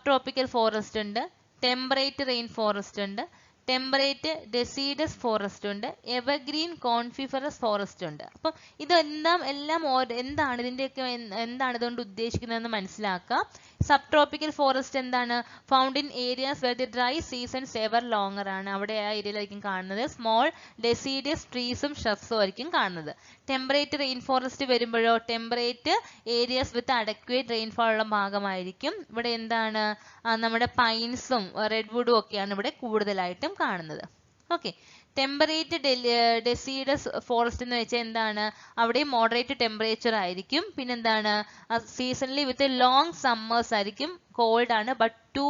Speaker 1: ട്രോപ്പിക്കൽ ഫോറസ്റ്റ് ഉണ്ട്, ടെമ്പറേറ്റ് റെയിൻ ഫോറസ്റ്റ് ഉണ്ട്, ടെമ്പറേറ്റ് ഡെസിഡസ് ഫോറസ്റ്റ് ഉണ്ട്, എവർഗ്രീൻ കോൺഫിഫറസ് ഫോറസ്റ്റ് ഉണ്ട്. അപ്പം ഇതെല്ലാം എന്താണ് ഇതിൻ്റെയൊക്കെ എന്താണ് ഇതുകൊണ്ട് ഉദ്ദേശിക്കുന്നതെന്ന് മനസ്സിലാക്കുക. സബ് ട്രോപ്പിക്കൽ ഫോറസ്റ്റ് എന്താണ്, found in areas where the dry seasons ever longer ആണ്. അവിടെ ആ ഏരിയയിലായിരിക്കും കാണുന്നത് സ്മോൾ ഡെസിഡസ് ട്രീസും ഷ്രബ്സും ആയിരിക്കും കാണുന്നത്. ടെമ്പറേറ്റ് റെയിൻ ഫോറസ്റ്റ് വരുമ്പോഴോ ടെമ്പറേറ്റ് ഏരിയാസ് വിത്ത് അഡക്വേറ്റ് റെയിൻഫോൾ ഉള്ള ഭാഗമായിരിക്കും. ഇവിടെ എന്താണ് നമ്മുടെ പൈൻസും റെഡ്വുഡും ഒക്കെയാണ് ഇവിടെ കൂടുതലായിട്ടും കാണുന്നത്. ഓക്കെ, ടെമ്പറേറ്റ് ഡെസിഡസ് ഫോറസ്റ്റ് എന്ന് വെച്ചാൽ എന്താണ്, അവിടെ മോഡറേറ്റ് ടെമ്പറേച്ചർ ആയിരിക്കും. പിന്നെന്താണ് സീസണലി വിത്ത് ലോങ് സമ്മേഴ്സ് ആയിരിക്കും, കോൾഡ് ആണ്, but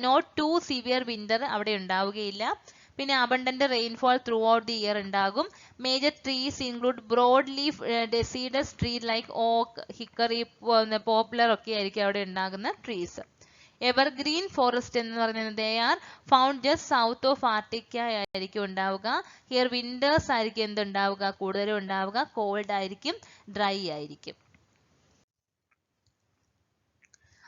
Speaker 1: not to severe winter അവിടെ ഉണ്ടാവുകയില്ല. പിന്നെ abundant rainfall throughout the year ഉണ്ടാകും. Major trees include broad leaf deciduous tree like oak, hickory, poplar ഒക്കെ ആയിരിക്കും അവിടെ ഉണ്ടാകുന്ന ട്രീസ്. എവർഗ്രീൻ ഫോറസ്റ്റ് എന്ന് പറയുന്നത് they are found just south of Arctic ആയിരിക്കും ഉണ്ടാവുക. ഹിയർ വിന്റേഴ്സ് ആയിരിക്കും എന്തുണ്ടാവുക, കൂടുതലും ഉണ്ടാവുക, കോൾഡ് ആയിരിക്കും, ഡ്രൈ ആയിരിക്കും.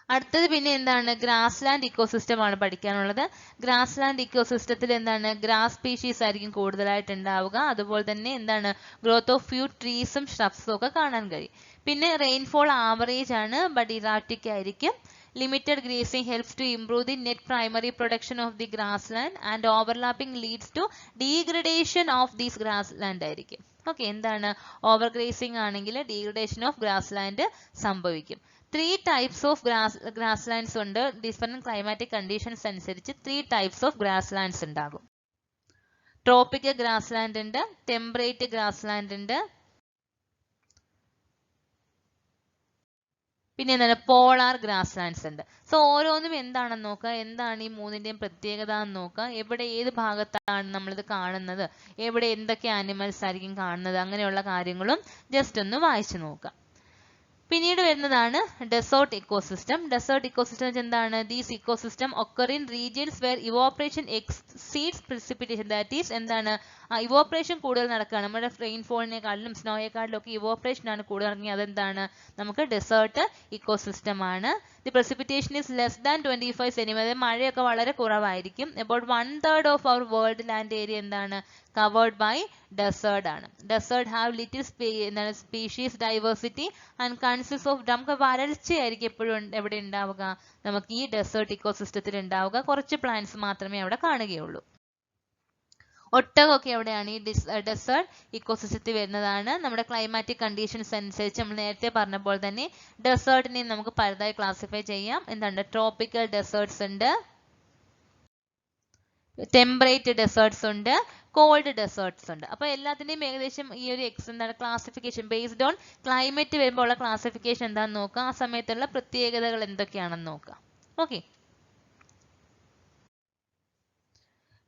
Speaker 1: അടുത്തത് പിന്നെ എന്താണ് ഗ്രാസ് ലാൻഡ് ഇക്കോസിസ്റ്റം ആണ് പഠിക്കാനുള്ളത്. ഗ്രാസ് ലാൻഡ് ഇക്കോസിസ്റ്റത്തിൽ എന്താണ് ഗ്രാസ് സ്പീഷീസ് ആയിരിക്കും കൂടുതലായിട്ട് ഉണ്ടാവുക. അതുപോലെ തന്നെ എന്താണ് ഗ്രോത്ത് ഓഫ് ഫ്യൂ ട്രീസും ഷ്രബ്സും ഒക്കെ കാണാൻ കഴിയും. പിന്നെ റെയിൻഫോൾ ആവറേജ് ആണ്, ബട്ട് ഇറാറ്റിക് ആയിരിക്കും. Limited grazing helps to improve the net primary production of the grassland and overlapping leads to degradation of these grassland ആയിരിക്കും. ഓക്കെ, എന്താണ് ഓവർ ഗ്രേസിംഗ് ആണെങ്കിൽ ഡീഗ്രഡേഷൻ ഓഫ് ഗ്രാസ്ലാൻഡ് സംഭവിക്കും. 3 types of grasslands ഉണ്ട്. Different climatic conditions അനുസരിച്ച് 3 types of grasslands ഉണ്ടാകും. Tropical grassland ഉണ്ട്, temperate grassland ഉണ്ട്, പിന്നെ എന്താണ് പോളാർ ഗ്രാസ്ലാൻഡ്സ് ഉണ്ട്. സോ ഓരോന്നും എന്താണെന്ന് നോക്കുക, എന്താണ് ഈ മൂന്നിൻ്റെയും പ്രത്യേകത എന്ന് നോക്കുക. എവിടെ ഏത് ഭാഗത്താണ് നമ്മളിത് കാണുന്നത്, എവിടെ എന്തൊക്കെ ആനിമൽസ് ആയിരിക്കും കാണുന്നത്, അങ്ങനെയുള്ള കാര്യങ്ങളും ജസ്റ്റ് ഒന്ന് വായിച്ചു നോക്കുക. പിന്നീട് വരുന്നതാണ് ഡെസേർട്ട് ഇക്കോസിസ്റ്റം. ഡെസേർട്ട് ഇക്കോസിസ്റ്റം എന്താണ്, these ecosystem occur in regions where evaporation exceeds precipitation. That is എന്താണ് ഇവോപ്പറേഷൻ കൂടുതൽ നടക്കുകയാണ്. നമ്മുടെ റെയിൻഫോളിനെക്കാളിലും സ്നോയെക്കാളിലും ഒക്കെ ഇവോപ്പറേഷൻ ആണ് കൂടുതൽ നടക്കുന്നത്. അതെന്താണ് നമുക്ക് ഡെസേർട്ട് ഇക്കോസിസ്റ്റം ആണ്. The precipitation is less than 25 cm. അതായത് മഴയൊക്കെ വളരെ കുറവായിരിക്കും. about 1/3 of our world land area എന്താണ് covered by desert ആണ്. desert have little species diversity and consists of നമുക്ക് വരൾച്ചയായിരിക്കും എപ്പോഴും എവിടെ ഉണ്ടാവുക, നമുക്ക് ഈ ഡെസേർട്ട് ഇക്കോസിസ്റ്റത്തിൽ ഉണ്ടാവുക. കുറച്ച് പ്ലാന്റ്സ് മാത്രമേ അവിടെ കാണുകയുള്ളൂ. ഒട്ടകമൊക്കെ എവിടെയാണ് ഈ ഡെസേർട്ട് ഇക്കോസിസ്റ്റത്തിൽ വരുന്നതാണ്. നമ്മുടെ ക്ലൈമാറ്റിക് കണ്ടീഷൻസ് അനുസരിച്ച് നമ്മൾ നേരത്തെ പറഞ്ഞ പോലെ തന്നെ ഡെസേർട്ടിനെ നമുക്ക് പലതായി ക്ലാസിഫൈ ചെയ്യാം. എന്താണ് ട്രോപ്പിക്കൽ ഡെസേർട്ട്സ് ഉണ്ട്, ടെമ്പറേറ്റ് ഡെസേർട്ട്സ് ഉണ്ട്, കോൾഡ് ഡെസേർട്ട്സ് ഉണ്ട്. അപ്പോൾ എല്ലാത്തിൻ്റെയും ഏകദേശം ഈ ഒരു എന്താണ് ക്ലാസിഫിക്കേഷൻ ബേസ്ഡ് ഓൺ ക്ലൈമറ്റ് വരുമ്പോൾ ഉള്ള ക്ലാസിഫിക്കേഷൻ എന്താണെന്ന് നോക്കാം. ആ സമയത്തുള്ള പ്രത്യേകതകൾ എന്തൊക്കെയാണെന്ന് നോക്കാം. ഓക്കെ,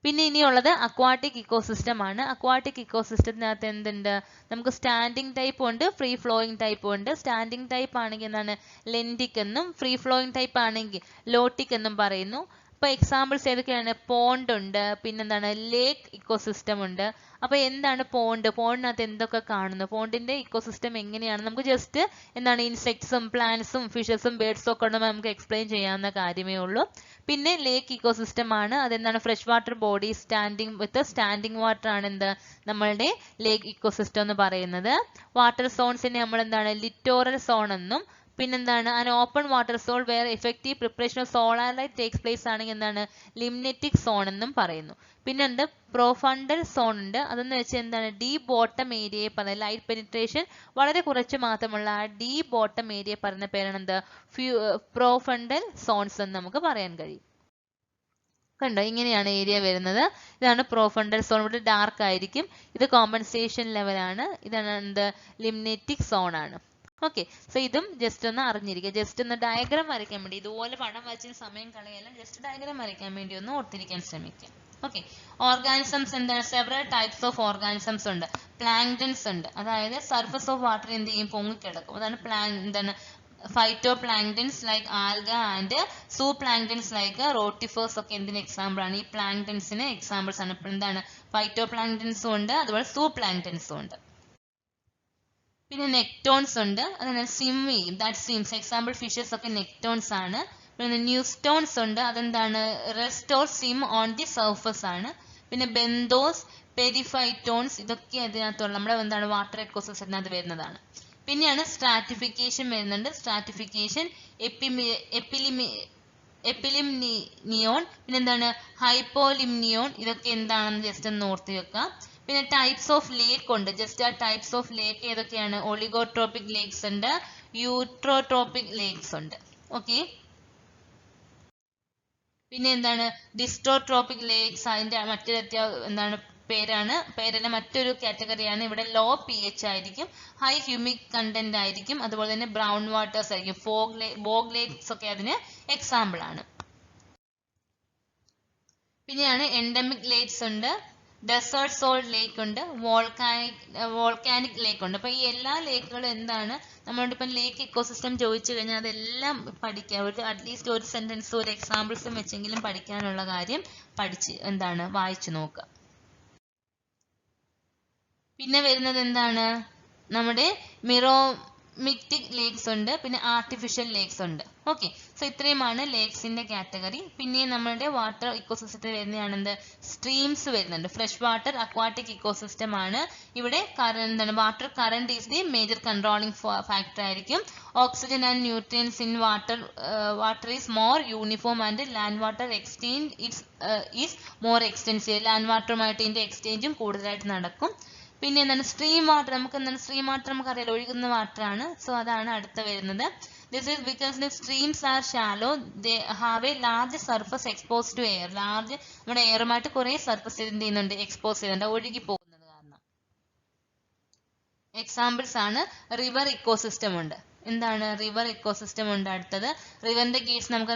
Speaker 1: പിന്നെ ഇനിയുള്ളത് അക്വാട്ടിക് ഇക്കോസിസ്റ്റം ആണ്. അക്വാട്ടിക് ഇക്കോസിസ്റ്റത്തിനകത്ത് എന്തുണ്ട്, നമുക്ക് സ്റ്റാൻഡിങ് ടൈപ്പ് ഉണ്ട്, ഫ്രീ ഫ്ലോയിങ് ടൈപ്പ് ഉണ്ട്. സ്റ്റാൻഡിങ് ടൈപ്പ് ആണെങ്കിൽ എന്താണ് ലെൻറ്റിക് എന്നും, ഫ്രീ ഫ്ലോയിങ് ടൈപ്പ് ആണെങ്കിൽ ലോട്ടിക് എന്നും പറയുന്നു. ഇപ്പൊ എക്സാമ്പിൾസ് ഏതൊക്കെയാണ്? പോണ്ട് ഉണ്ട്, പിന്നെന്താണ് ലേക്ക് ഇക്കോസിസ്റ്റം ഉണ്ട്. അപ്പൊ എന്താണ് പോണ്ട്? പോണ്ടിനകത്ത് എന്തൊക്കെ കാണുന്നു? പോണ്ടിന്റെ ഇക്കോസിസ്റ്റം എങ്ങനെയാണ്? നമുക്ക് ജസ്റ്റ് എന്താണ് ഇൻസെക്ട്സും പ്ലാന്റ്സും ഫിഷസും ബേർഡ്സും ഒക്കെ ഉണ്ടെങ്കിൽ നമുക്ക് എക്സ്പ്ലെയിൻ ചെയ്യാവുന്ന കാര്യമേ ഉള്ളൂ. പിന്നെ ലേക്ക് ഇക്കോസിസ്റ്റം ആണ്, അതെന്താണ് ഫ്രഷ് വാട്ടർ ബോഡി സ്റ്റാൻഡിങ് വിത്ത് സ്റ്റാൻഡിങ് വാട്ടർ ആണ് എന്ത് നമ്മളുടെ ലേക്ക് ഇക്കോസിസ്റ്റം എന്ന് പറയുന്നത്. വാട്ടർ സോൺസിനെ നമ്മൾ എന്താണ് ലിറ്റോറൽ സോൺ എന്നും, പിന്നെന്താണ് an open water zone where effective preparation of solar light takes place ആണെങ്കിൽ എന്താണ് ലിംനറ്റിക് സോൺ എന്നും പറയുന്നു. പിന്നെ ഉണ്ട് പ്രൊഫണ്ടൽ സോൺ ഉണ്ട്, അതെന്ന് വെച്ചാൽ എന്താണ് ഡീപ് ബോട്ടം ഏരിയയെ പറയുന്നത്. ലൈറ്റ് പെനിട്രേഷൻ വളരെ കുറച്ച് മാത്രമുള്ള ആ ഡീപ് ബോട്ടം ഏരിയയെ പറയുന്ന പേരാണ് എന്ത് പ്രൊഫണ്ടൽ സോൺസ് എന്ന് നമുക്ക് പറയാൻ കഴിയും. കണ്ടോ, ഇങ്ങനെയാണ് ഏരിയ വരുന്നത്. ഇതാണ് പ്രൊഫണ്ടൽ സോൺ, ഇവിടെ ഡാർക്ക് ആയിരിക്കും. ഇത് കോമ്പൻസേഷൻ ലെവലാണ്, ഇതാണ് എന്ത് ലിംനറ്റിക് സോൺ ആണ്. ഓക്കെ, സോ ഇതും ജസ്റ്റ് ഒന്ന് അറിഞ്ഞിരിക്കുക. ജസ്റ്റ് ഒന്ന് ഡയഗ്രാം വരയ്ക്കാൻ വേണ്ടി, ഇതുപോലെ പടം വരച്ചിന് സമയം കളയല്ല, ജസ്റ്റ് ഡയഗ്രാം വരയ്ക്കാൻ വേണ്ടി ഒന്ന് ഓർത്തിരിക്കാൻ ശ്രമിക്കാം. ഓക്കെ, ഓർഗാനിസംസ് എന്താണ്? സെവറൽ ടൈപ്സ് ഓഫ് ഓർഗാനിസംസ് ഉണ്ട്. പ്ലാങ്ക്ടൺസ് ഉണ്ട്, അതായത് സർഫസ് ഓഫ് വാട്ടർ എന്ത് ചെയ്യും? പൊങ്ങിക്കിടക്കും. അതാണ് എന്താണ് phytoplankton like alga and zooplankton like rotifers ഒക്കെ എന്തിന് എക്സാമ്പിൾ ആണ്? ഈ പ്ലാങ്ക്ടൺസിന് എക്സാമ്പിൾസ് ആണ്. എന്താണ് ഫൈറ്റോപ്ലാങ്ക്ടൺസും ഉണ്ട്, അതുപോലെ സൂപ്ലാങ്ക്ടൺസും ഉണ്ട്. പിന്നെ നെക്ടോൺസ് ഉണ്ട്, അതാണ് സ്വിം ചെയ്യും, ദാറ്റ് സ്വിംസ്. എക്സാമ്പിൾ ഫിഷസ് ഒക്കെ നെക്ടോൺസ് ആണ്. പിന്നെ ന്യൂസ്റ്റോൺസ് ഉണ്ട്, അതെന്താണ് rest or swim on the surface ആണ്. പിന്നെ ബെന്തോസ്, പെരിഫൈറ്റോൺസ്, ഇതൊക്കെ അതിനകത്തുള്ള നമ്മുടെ എന്താണ് വാട്ടർ എക്കോസിസ്റ്റത്തിനകത്ത് വരുന്നതാണ്. പിന്നെയാണ് സ്ട്രാറ്റിഫിക്കേഷൻ വരുന്നുണ്ട്. സ്ട്രാറ്റിഫിക്കേഷൻ എപ്പിലിംനിയോൺ, പിന്നെന്താണ് ഹൈപ്പോലിംനിയോൺ, ഇതൊക്കെ എന്താണെന്ന് ജസ്റ്റ് ഒന്ന് ഓർത്ത് വെക്കുക. പിന്നെ ടൈപ്സ് ഓഫ് ലേക്ക് ഉണ്ട്. ജസ്റ്റ് ആ ടൈപ്സ് ഓഫ് ലേക്ക് ഏതൊക്കെയാണ്? ഒളിഗോട്രോപിക് ലേക്സ് ഉണ്ട്, യൂട്രോട്രോപിക് ലേക്സ് ഉണ്ട്. ഓക്കെ, പിന്നെ എന്താണ് ഡിസ്ട്രോട്രോപിക് ലേക്സ്, അതിന്റെ മറ്റൊരു എന്താണ് പേരല്ല മറ്റൊരു കാറ്റഗറിയാണ്. ഇവിടെ ലോ pH ആയിരിക്കും, ഹൈ ഹ്യൂമിക് കണ്ടന്റ് ആയിരിക്കും, അതുപോലെ തന്നെ ബ്രൗൺ വാട്ടേഴ്സ് ആയിരിക്കും. ബോഗ് ലേക്സ് ഒക്കെ അതിന് എക്സാമ്പിൾ ആണ്. പിന്നെയാണ് എൻഡമിക് ലേക്സ് ഉണ്ട്, ഡെസേർട്ട് സോൾട്ട് ലേക്ക് ഉണ്ട്, വോൾക്കാനിക് ലേക്ക് ഉണ്ട്. അപ്പൊ ഈ എല്ലാ ലേക്കുകളും എന്താണ് നമ്മളോട് ഇപ്പം ലേക്ക് ഇക്കോസിസ്റ്റം ചോദിച്ചു കഴിഞ്ഞാൽ അതെല്ലാം പഠിക്കാം. ഒരു അറ്റ്ലീസ്റ്റ് ഒരു സെന്റൻസ് ഒരു എക്സാമ്പിൾസും വെച്ചെങ്കിലും പഠിക്കാനുള്ള കാര്യം പഠിച്ച് എന്താണ് വായിച്ചു നോക്കുക. പിന്നെ വരുന്നത് എന്താണ് നമ്മുടെ മിറോമിക്റ്റിക് ലേക്സ് ഉണ്ട്, പിന്നെ ആർട്ടിഫിഷ്യൽ ലേക്സ് ഉണ്ട്. ഓക്കെ, സോ ഇത്രയുമാണ് ലേക്സിന്റെ കാറ്റഗറി. പിന്നെ നമ്മുടെ വാട്ടർ ഇക്കോസിസ്റ്റത്തിൽ വരുന്നതാണ് എന്ത് സ്ട്രീംസ് വരുന്നുണ്ട്. ഫ്രഷ് വാട്ടർ അക്വാട്ടിക് ഇക്കോസിസ്റ്റം ആണ്. ഇവിടെ എന്താണ് water current is the major controlling factor ആയിരിക്കും. Oxygen and nutrients in water is more uniform and land water exchange is more extensive. Land വാട്ടറുമായിട്ട് ഇതിന്റെ എക്സ്ചേഞ്ചും കൂടുതലായിട്ട് നടക്കും. പിന്നെ എന്താണ് സ്ട്രീം വാട്ടർ, നമുക്ക് എന്താണ് സ്ട്രീം വാട്ടർ നമുക്കറിയാലോ, ഒഴുകുന്ന വാട്ടർ ആണ്. സോ അതാണ് അടുത്ത വരുന്നത്. This is because the streams are shallow, they have a large surface exposed to air. Large നമ്മുടെ എയറുമായിട്ട് കുറെ സർഫസ് എന്ത് ചെയ്യുന്നുണ്ട്? എക്സ്പോസ് ചെയ്യുന്നുണ്ട്, ഒഴുകി പോകുന്നത് കാരണം. എക്സാമ്പിൾസ് ആണ് റിവർ ഇക്കോസിസ്റ്റം ഉണ്ട്. എന്താണ് റിവർ ഇക്കോസിസ്റ്റം ഉണ്ട്? അടുത്തത് റിവറിന്റെ കേസ് നമുക്ക്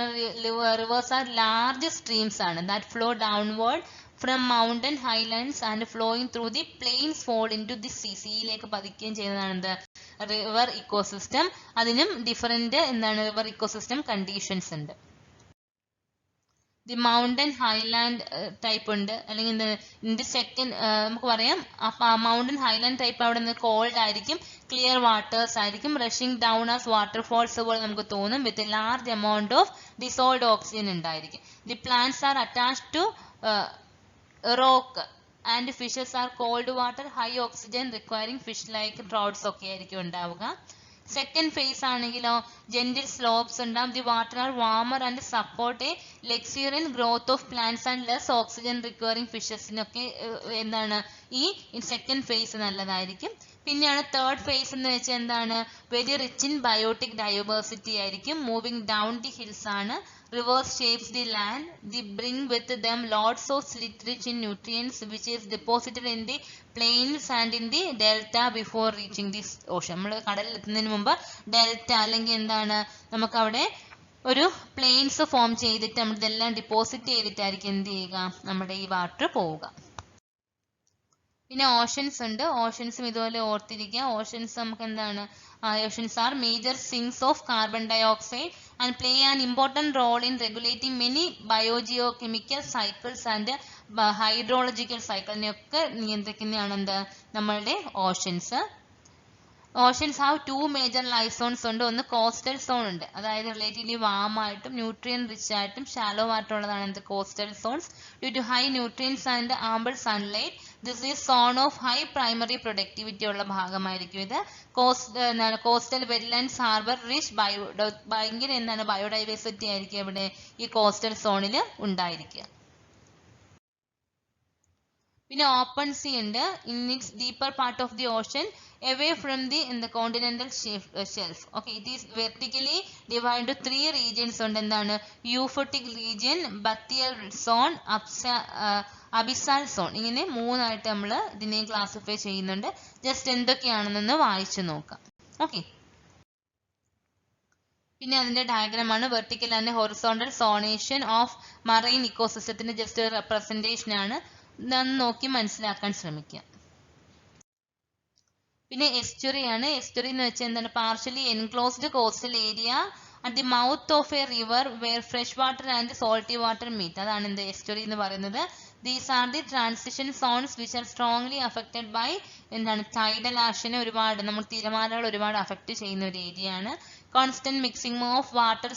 Speaker 1: റിവേഴ്സ് ആർ ലാർജ് സ്ട്രീംസ് ആണ് that flow downward from mountain highlands and flowing through the plains fall into the sea. സീയിലേക്ക് പതിക്കുകയും ചെയ്യുന്നതാണ് എന്ത് റിവർ ഇക്കോസിസ്റ്റം. അതിനും ഡിഫറെന്റ് എന്താണ് റിവർ ഇക്കോസിസ്റ്റം കണ്ടീഷൻസ് ഉണ്ട്. ദി മൗണ്ടൻ ഹൈലാൻഡ് ടൈപ്പ് ഉണ്ട്, അല്ലെങ്കിൽ ഇതിന്റെ സെക്കൻഡ് നമുക്ക് പറയാം മൗണ്ടൻ ഹൈലാൻഡ് ടൈപ്പ് അവിടെ നിന്ന് കോൾഡ് ആയിരിക്കും, ക്ലിയർ വാട്ടേഴ്സ് ആയിരിക്കും, റഷിംഗ് ഡൗൺ ആസ് വാട്ടർഫോൾസ് പോലെ നമുക്ക് തോന്നും, with large amount of dissolved oxygen ഉണ്ടായിരിക്കും. The plants are attached to rock and fishes are cold water, high oxygen requiring fish like trouts ഒക്കെ ആയിരിക്കും ഉണ്ടാവുക. സെക്കൻഡ് ഫേസ് ആണെങ്കിലോ gentle slopes ഉണ്ടാവും. The water are warmer and support a luxuriant growth of plants and less oxygen requiring ഫിഷസിനൊക്കെ എന്താണ് ഈ second phase നല്ലതായിരിക്കും. പിന്നെയാണ് തേർഡ് ഫേസ് എന്ന് വെച്ചാൽ എന്താണ് വെരി റിച്ച് ഇൻ ബയോട്ടിക് ഡയോവേഴ്സിറ്റി ആയിരിക്കും. മൂവിങ് ഡൗൺ ദി ഹിൽസ് ആണ്. Rivers shapes the land. They bring with them lots of slit rich in nutrients which is deposited in the plains and in the delta before reaching this ocean. നമ്മൾ കടലിൽ എത്തുന്നതിന് മുമ്പ് delta അല്ലെങ്കിൽ എന്താണ് നമുക്ക് അവിടെ ഒരു പ്ലെയിൻസ് ഫോം ചെയ്തിട്ട് നമ്മൾ ഇതെല്ലാം ഡിപ്പോസിറ്റ് ചെയ്തിട്ടായിരിക്കും എന്ത് ചെയ്യുക നമ്മുടെ ഈ വാട്ടർ പോവുക. പിന്നെ ഓഷൻസ് ഉണ്ട്. ഓഷൻസും ഇതുപോലെ ഓർത്തിരിക്കുക. ഓഷൻസ് നമുക്ക് എന്താണ് oceans are major sinks of carbon dioxide and play an important role in regulating many biogeochemical cycles and hydrological cycle നെയൊക്കെ നിയന്ത്രിക്കുന്നതാണ് എന്ത് നമ്മളുടെ oceans. Oceans have 2 major life zones ഉണ്ട്. ഒന്ന് കോസ്റ്റൽ സോൺ ഉണ്ട്, അതായത് റിലേറ്റീവ്ലി വാം ആയിട്ടും nutrient rich ആയിട്ടും ഷാലോ വാട്ടർ ഉള്ളതാണ് എന്ത് coastal zones. Due to high nutrients and ample sunlight this is zone of high primary productivity ഉള്ള ഭാഗമായിരിക്കും ഇത്. കോസ്റ്റൽ വെറ്റ്ലാൻഡ്സ് ഹാർബർ റിച്ച് ഭയങ്കര എന്താണ് ബയോഡൈവേഴ്സിറ്റി ആയിരിക്കും ഇവിടെ ഈ കോസ്റ്റൽ സോണിൽ ഉണ്ടായിരിക്കുക. പിന്നെ ഓപ്പൺ സീ ഉണ്ട്. In its deeper part of the Ocean away from the continental shelf. Okay, it is vertically divided into 3 regions ഉണ്ട്. എന്താണ് യൂഫോട്ടിക് റീജിയൻ, ബത്തിയൽ സോൺ, അബിസാൽ സോൺ. ഇങ്ങനെ 3 ആയിട്ട് നമ്മൾ ഇതിനെ ക്ലാസിഫൈ ചെയ്യുന്നുണ്ട്. ജസ്റ്റ് എന്തൊക്കെയാണെന്നൊന്ന് വായിച്ചു നോക്കാം. ഓക്കെ, പിന്നെ അതിന്റെ ഡയഗ്രാം ആണ്. Vertical and horizontal zonation of marine ഇക്കോസിസ്റ്റത്തിന്റെ ജസ്റ്റ് റെപ്രസെന്റേഷൻ ആണ്. നോക്കി മനസ്സിലാക്കാൻ ശ്രമിക്കുക. പിന്നെ എസ്റ്റുറി ആണ്. എസ്റ്റുറി എന്ന് വെച്ചാൽ എന്താണ് partially enclosed coastal area at the mouth of a river where fresh water and salty water meet. അതാണ് എന്ത് എസ്റ്റുറി എന്ന് പറയുന്നത്. These are the transition zones which are strongly affected by എന്താണ് ടൈഡൽ ആക്ഷനെ ഒരുപാട് നമ്മൾ തിരമാലകൾ ഒരുപാട് അഫക്റ്റ് ചെയ്യുന്ന ഒരു ഏരിയ ആണ്. Constant mixing of water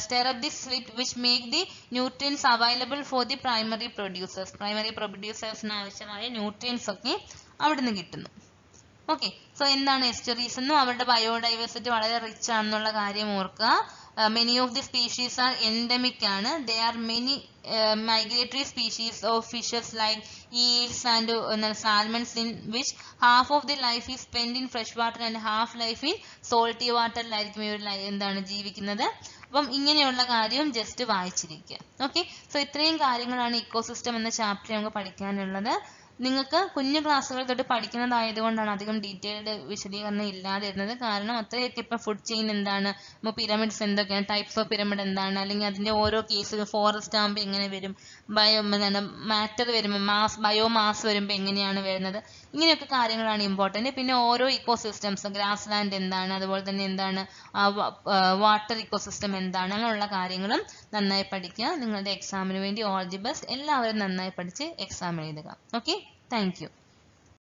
Speaker 1: stir up the slit which make the nutrients available for the primary producers. Primary പ്രൊഡ്യൂസേഴ്സിന് ആവശ്യമായ ന്യൂട്രിയൻസ് ഒക്കെ അവിടെ നിന്ന് കിട്ടുന്നു. ഓക്കെ, സോ എന്താണ് എസ്റ്ററീസ് എന്നും അവരുടെ ബയോഡൈവേഴ്സിറ്റി വളരെ റിച്ച് ആണെന്നുള്ള കാര്യം ഓർക്കുക. Many of the species are endemic ആണ്. They are many migratory species of fishes like eels and salmons in which half of the life is spend in fresh water and half life in salty വാട്ടറിലായിരിക്കും ഇവർ എന്താണ് ജീവിക്കുന്നത്. അപ്പം ഇങ്ങനെയുള്ള കാര്യം just വായിച്ചിരിക്കുക. Okay, so ഇത്രയും കാര്യങ്ങളാണ് ഇക്കോസിസ്റ്റം എന്ന ചാപ്റ്റർ നമുക്ക് പഠിക്കാനുള്ളത്. നിങ്ങൾക്ക് കുഞ്ഞു ക്ലാസ്സുകൾ തൊട്ട് പഠിക്കുന്നതായതുകൊണ്ടാണ് അധികം ഡീറ്റെയിൽഡ് വിശദീകരണം ഇല്ലാതിരുന്നത്. കാരണം അത്രയൊക്കെ ഇപ്പം ഫുഡ് ചെയിൻ എന്താണ്, പിരമിഡ്സ് എന്തൊക്കെയാണ്, ടൈപ്സ് ഓഫ് പിരമിഡ് എന്താണ്, അല്ലെങ്കിൽ അതിന്റെ ഓരോ കേസുകൾ ഫോറസ്റ്റ് ആകുമ്പോൾ എങ്ങനെ വരും, എന്താണ് മാറ്റർ വരുമ്പോൾ ബയോമാസ് വരുമ്പോൾ എങ്ങനെയാണ് വരുന്നത്, ഇങ്ങനെയൊക്കെ കാര്യങ്ങളാണ് ഇമ്പോർട്ടൻറ്റ്. പിന്നെ ഓരോ ഇക്കോസിസ്റ്റംസ് ഗ്രാസ് ലാൻഡ് എന്താണ്, അതുപോലെ തന്നെ എന്താണ് വാട്ടർ ഇക്കോസിസ്റ്റം എന്താണ്, അങ്ങനെയുള്ള കാര്യങ്ങളും നന്നായി പഠിക്കുക. നിങ്ങളുടെ എക്സാമിന് വേണ്ടി ഓൾ ദി ബെസ്റ്റ്. എല്ലാവരും നന്നായി പഠിച്ച് എക്സാം എഴുതുക. Okay, thank you.